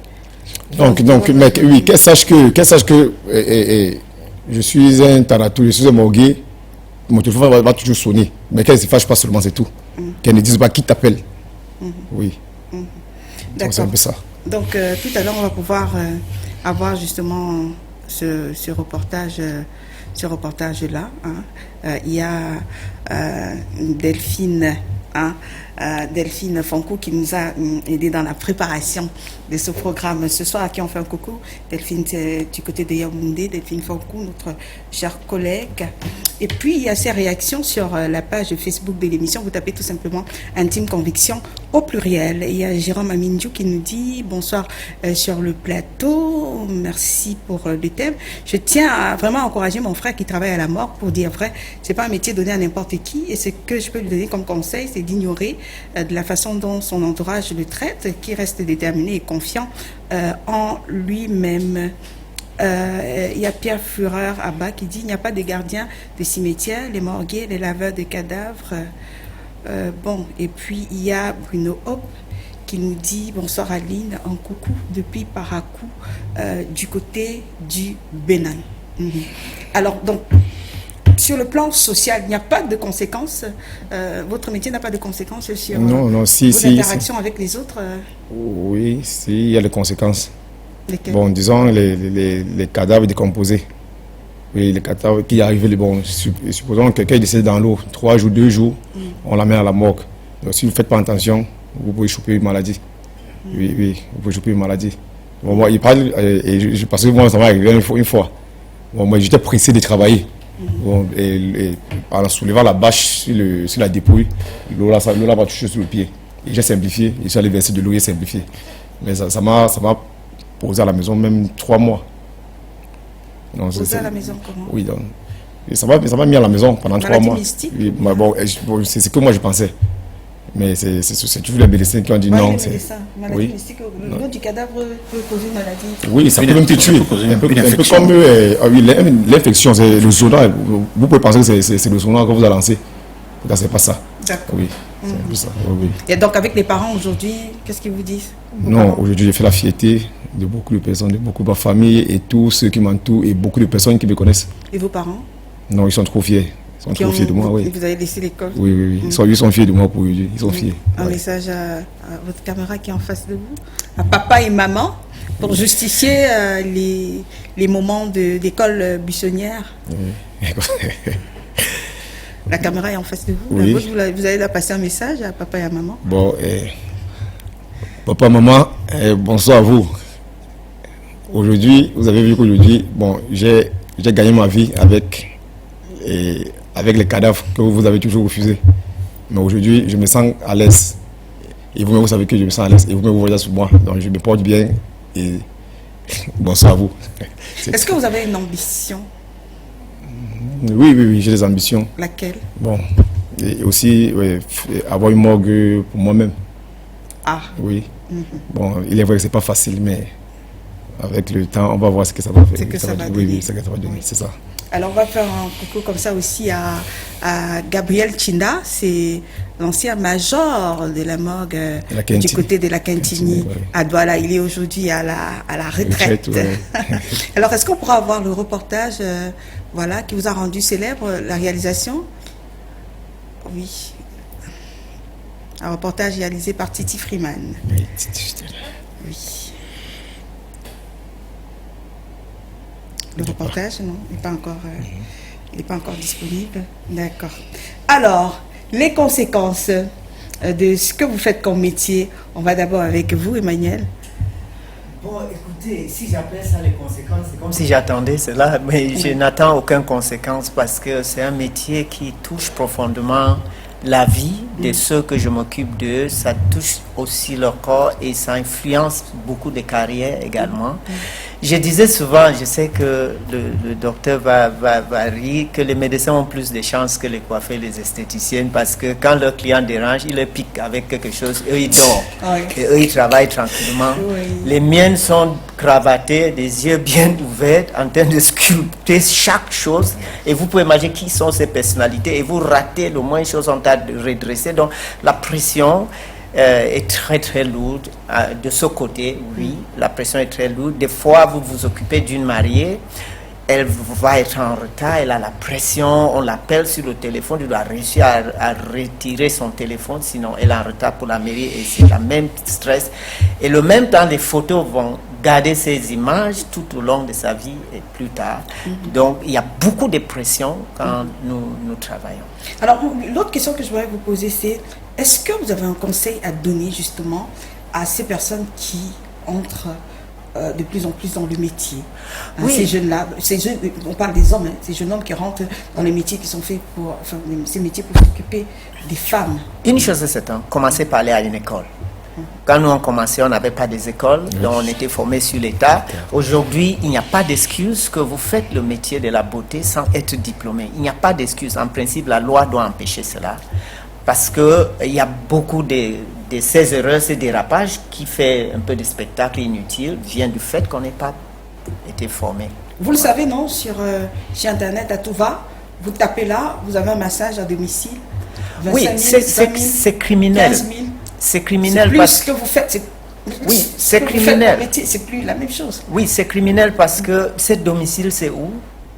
Donc, mec, oui, qu'elle sache que je suis un taratou, je suis un morgué, mon téléphone va toujours sonner. Mais qu'elle ne se fâche pas seulement, c'est tout. Qu'elle ne dise pas qui t'appelle. Oui. Donc, c'est un peu ça. Donc, tout à l'heure, on va pouvoir avoir justement ce reportage-là. Hein. Il y a Delphine. Hein, Delphine Fonkou qui nous a aidé dans la préparation de ce programme ce soir, à qui on fait un coucou. Delphine, c'est du côté de Yaoundé, Delphine Fonkou, notre chère collègue. Et puis, il y a ces réactions sur la page Facebook de l'émission. Vous tapez tout simplement Intime Conviction au pluriel. Il y a Jérôme Amindiou qui nous dit bonsoir sur le plateau. Merci pour le thème. Je tiens à vraiment encourager mon frère qui travaille à la morgue pour dire vrai, c'est pas un métier donné à n'importe qui. Et ce que je peux lui donner comme conseil, c'est d'ignorer de la façon dont son entourage le traite, qui reste déterminé et confiant en lui-même. Il y a Pierre Fureur à bas qui dit il n'y a pas de gardiens de cimetières, les morgués, les laveurs de cadavres. Bon, et puis il y a Bruno Hope qui nous dit bonsoir Aline, un coucou depuis Parakou du côté du Bénin. Alors donc sur le plan social, il n'y a pas de conséquences. Votre métier n'a pas de conséquences sur vos interactions avec les autres. Oui, si, il y a des conséquences. Lesquelles? Bon, disons les cadavres décomposés. Oui, les cadavres qui arrivent, bon, supposons que quelqu'un est décédé dans l'eau, 3 jours, 2 jours, on l'amène à la morgue. Donc si vous ne faites pas attention, vous pouvez choper une maladie. Oui, vous pouvez choper une maladie. Bon, moi, il parle, parce que moi, ça m'est arrivé une fois. Bon, moi, j'étais pressé de travailler. Bon, et en soulevant la bâche sur la dépouille, l'eau là va toucher sur le pied. Et j'ai simplifié, je suis allé verser de l'eau et simplifié. Mais ça m'a posé à la maison même 3 mois. Posé à la maison comment? Oui, donc, ça m'a mis à la maison pendant 3 mois. Mystique? Oui, bon, c'est ce que moi je pensais. Mais c'est toujours les médecins qui ont dit non. Maladie mystique, le nom du cadavre peut causer une maladie. Oui, ça peut même te tuer. Un peu comme l'infection, c'est le sonar. Vous pouvez penser que c'est le sonar que vous avez lancé. C'est pas ça. D'accord. Oui, c'est un peu ça. Oui. Et donc avec les parents aujourd'hui, qu'est-ce qu'ils vous disent? Non, aujourd'hui j'ai fait la fierté de beaucoup de personnes, de beaucoup de ma famille et tous ceux qui m'entourent et beaucoup de personnes qui me connaissent. Et vos parents? Non, ils sont trop fiers. Ils sont trop fiers de moi, oui. Vous avez laissé l'école? Oui. Ils sont fiers de moi pour aujourd'hui. Ils sont fiers. Un message à votre caméra qui est en face de vous, à papa et maman, pour justifier les moments d'école buissonnière. Oui. La caméra est en face de vous. Oui. Vous allez là passer un message à papa et à maman. Bon, papa, maman, bonsoir à vous. Aujourd'hui, vous avez vu qu'aujourd'hui, bon, j'ai gagné ma vie avec les cadavres que vous avez toujours refusés. Mais aujourd'hui, je me sens à l'aise. Et vous-même, vous savez que je me sens à l'aise. Et vous-même, vous voyez sur moi. Donc, je me porte bien. Et bonsoir à vous. Est-ce que vous avez une ambition? Oui, j'ai des ambitions. Laquelle? Bon, et aussi avoir une morgue pour moi-même. Ah. Oui. Bon, il est vrai que c'est pas facile, mais avec le temps, on va voir ce que ça va faire. C'est que ça va donner. Oui, ce que ça va donner, c'est ça. Alors, on va faire un coucou comme ça aussi à Gabriel Chinda, c'est l'ancien major de la morgue du côté de la Quintini. À Douala, il est aujourd'hui à la retraite. Alors, est-ce qu'on pourra avoir le reportage qui vous a rendu célèbre, la réalisation? Oui. Un reportage réalisé par Titi Freeman. Oui, Titi. Oui. Le reportage, non, il n'est pas encore disponible. D'accord. Alors, les conséquences de ce que vous faites comme métier, on va d'abord avec vous, Emmanuel. Bon, écoutez, si j'appelle ça les conséquences, c'est comme si j'attendais cela, mais je n'attends aucune conséquence parce que c'est un métier qui touche profondément la vie de ceux que je m'occupe d'eux, ça touche aussi leur corps et ça influence beaucoup de carrières également. Je disais souvent, je sais que le docteur va rire, que les médecins ont plus de chances que les coiffeurs et les esthéticiennes parce que quand leur client dérange, ils le piquent avec quelque chose, eux ils dorment. Et eux ils travaillent tranquillement. Les miennes sont cravatées, des yeux bien ouverts, en train de sculpter chaque chose. Et vous pouvez imaginer qui sont ces personnalités et vous ratez le moins de choses en train de redresser. Donc la pression, est très très lourde. De ce côté, oui, la pression est très lourde. Des fois, vous vous occupez d'une mariée, elle va être en retard, elle a la pression, on l'appelle sur le téléphone, il doit réussir à retirer son téléphone, sinon elle est en retard pour la mairie et c'est la même stress. Et le même temps, les photos vont garder ces images tout au long de sa vie et plus tard. Donc, il y a beaucoup de pression quand nous travaillons. Alors, l'autre question que je voudrais vous poser, c'est est-ce que vous avez un conseil à donner justement à ces personnes qui entrent de plus en plus dans le métier, Oui. Ces jeunes-là, on parle des hommes, ces jeunes hommes qui rentrent dans les métiers qui sont faits pour, ces métiers pour s'occuper des femmes. Une chose est certaine, commencez par aller à une école. Quand nous on commençait, on n'avait pas des écoles, donc on était formés sur l'État. Aujourd'hui, il n'y a pas d'excuse que vous faites le métier de la beauté sans être diplômé. Il n'y a pas d'excuse. En principe, la loi doit empêcher cela. Parce qu'il y a beaucoup de ces erreurs, ces dérapages qui fait un peu de spectacle inutile, vient du fait qu'on n'ait pas été formé. Vous le savez, non, sur Internet, à tout va, vous tapez là, vous avez un massage à domicile. 25 Oui, 000, 20 000, c'est criminel. 15 000. C'est criminel Plus parce que vous faites. Oui, c'est criminel. C'est plus la même chose. Oui, c'est criminel parce que ce domicile, c'est où?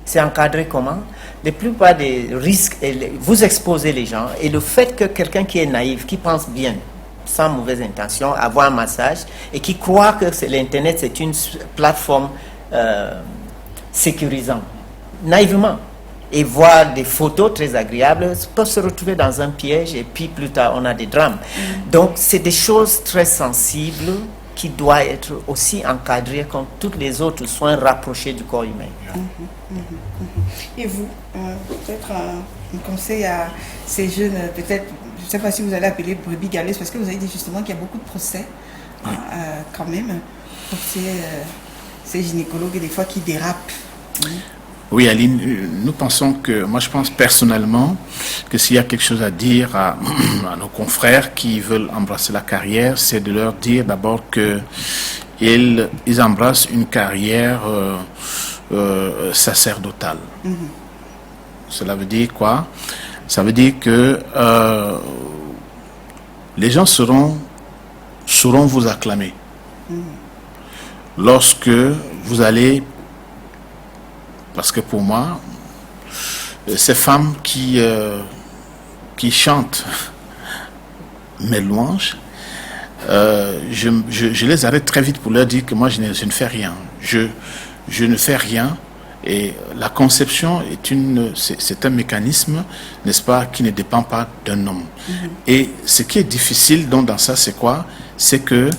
C'est encadré comment? La plupart des risques, vous exposez les gens. Et le fait que quelqu'un qui est naïf, qui pense bien, sans mauvaise intention, avoir un massage, et qui croit que l'Internet, c'est une plateforme sécurisante, naïvement, et voir des photos très agréables, peuvent se retrouver dans un piège, et puis plus tard, on a des drames. Donc, c'est des choses très sensibles qui doivent être aussi encadrées comme tous les autres soins rapprochés du corps humain. Et vous, peut-être un conseil à ces jeunes, peut-être, je ne sais pas si vous allez appeler brebis galeuses, parce que vous avez dit justement qu'il y a beaucoup de procès, quand même, pour ces gynécologues, et des fois, qui dérapent. Oui, Aline, nous pensons que, moi je pense personnellement que s'il y a quelque chose à dire à nos confrères qui veulent embrasser la carrière, c'est de leur dire d'abord qu'ils embrassent une carrière sacerdotale. Cela veut dire quoi? Ça veut dire que les gens sauront vous acclamer lorsque vous allez. Parce que pour moi, ces femmes qui chantent mes louanges, je les arrête très vite pour leur dire que moi, je ne fais rien. Je ne fais rien. Et la conception c'est un mécanisme, n'est-ce pas, qui ne dépend pas d'un homme. Et ce qui est difficile dans ça, c'est quoi? C'est que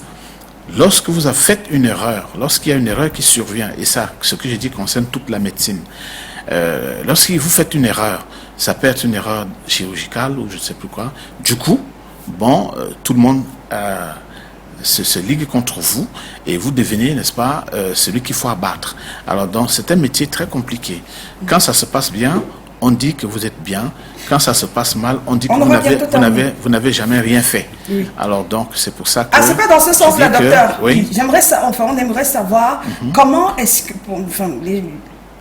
lorsque vous faites une erreur, lorsqu'il y a une erreur qui survient, et ça, ce que je dis concerne toute la médecine, lorsque vous faites une erreur, ça peut être une erreur chirurgicale ou je ne sais plus quoi, du coup, tout le monde se ligue contre vous et vous devenez, n'est-ce pas, celui qu'il faut abattre. Alors donc, c'est un métier très compliqué. Quand ça se passe bien, on dit que vous êtes bien. Quand ça se passe mal, on dit que vous n'avez jamais rien fait. Oui. Alors donc, c'est pour ça que... Ah, c'est pas dans ce sens-là, docteur. Oui. On aimerait savoir comment est-ce que, les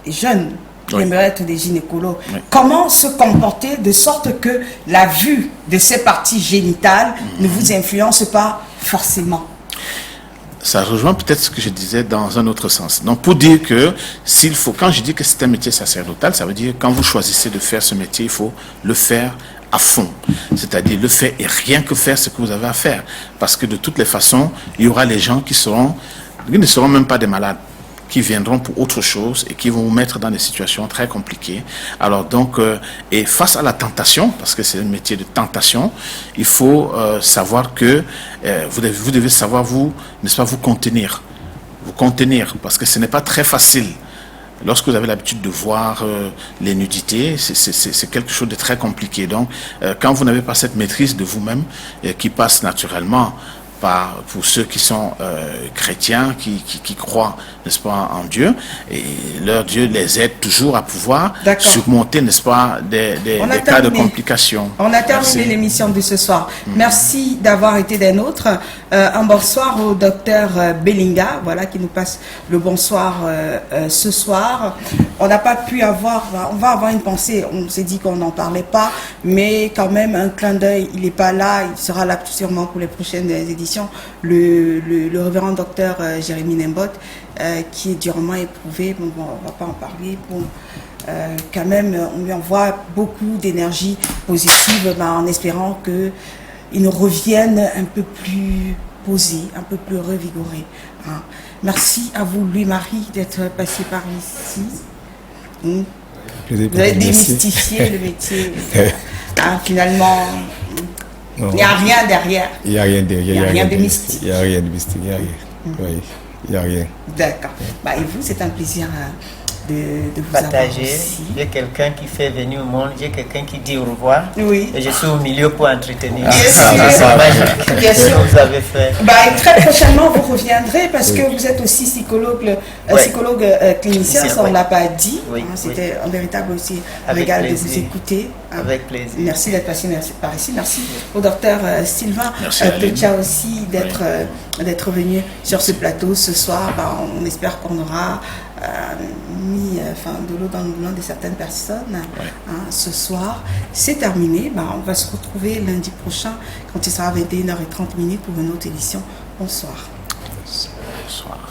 jeunes qui aimeraient être des gynécologues, comment se comporter de sorte que la vue de ces parties génitales ne vous influence pas forcément. Ça rejoint peut-être ce que je disais dans un autre sens. Donc, pour dire que quand je dis que c'est un métier sacerdotal, ça veut dire que quand vous choisissez de faire ce métier, il faut le faire à fond. C'est-à-dire le faire et rien que faire ce que vous avez à faire. Parce que de toutes les façons, il y aura les gens qui ne seront même pas des malades, qui viendront pour autre chose et qui vont vous mettre dans des situations très compliquées. Alors donc, et face à la tentation, parce que c'est un métier de tentation, il faut savoir que vous devez savoir n'est-ce pas, vous contenir, parce que ce n'est pas très facile. Lorsque vous avez l'habitude de voir les nudités, c'est quelque chose de très compliqué. Donc, quand vous n'avez pas cette maîtrise de vous-même qui passe naturellement pour ceux qui sont chrétiens, qui croient, n'est-ce pas, en Dieu, et leur Dieu les aide toujours à pouvoir surmonter, n'est-ce pas, des cas de complications. On a terminé l'émission de ce soir. Merci d'avoir été des nôtres. Un bonsoir au docteur Bellinga, voilà, qui nous passe le bonsoir ce soir. On n'a pas pu avoir, on va avoir une pensée, on s'est dit qu'on n'en parlait pas, mais quand même un clin d'œil, il n'est pas là, il sera là sûrement pour les prochaines éditions, le révérend docteur Jérémy Nembot, qui est durement éprouvé, bon, on ne va pas en parler, bon, quand même on lui envoie beaucoup d'énergie positive, en espérant qu'il nous revienne un peu plus posé, un peu plus revigoré. Hein. Merci à vous, Louis-Marie, d'être passé par ici. Vous avez démystifié le métier. Finalement, il n'y a rien derrière. Il n'y a rien derrière. Il n'y a rien de mystique. Il n'y a rien de mystique. Il n'y a rien. Oui, il n'y a rien. D'accord. Et vous, c'est un plaisir de vous partager. J'ai quelqu'un qui fait venir au monde, j'ai quelqu'un qui dit au revoir. Oui. Et je suis au milieu pour entretenir. C'est magique. Bien sûr. Vous avez fait. Et très prochainement, vous reviendrez parce que vous êtes aussi psychologue, clinicien, ça on ne l'a pas dit. Oui, c'était un véritable aussi avec régal plaisir. de vous écouter. Avec plaisir. Merci d'être passé par ici. Merci au docteur Sylvain Pecha aussi d'être venu sur ce plateau ce soir. On espère qu'on aura mis de l'eau dans le moulin de certaines personnes ce soir. C'est terminé. On va se retrouver lundi prochain quand il sera 21h30 pour une autre édition. Bonsoir. Bonsoir.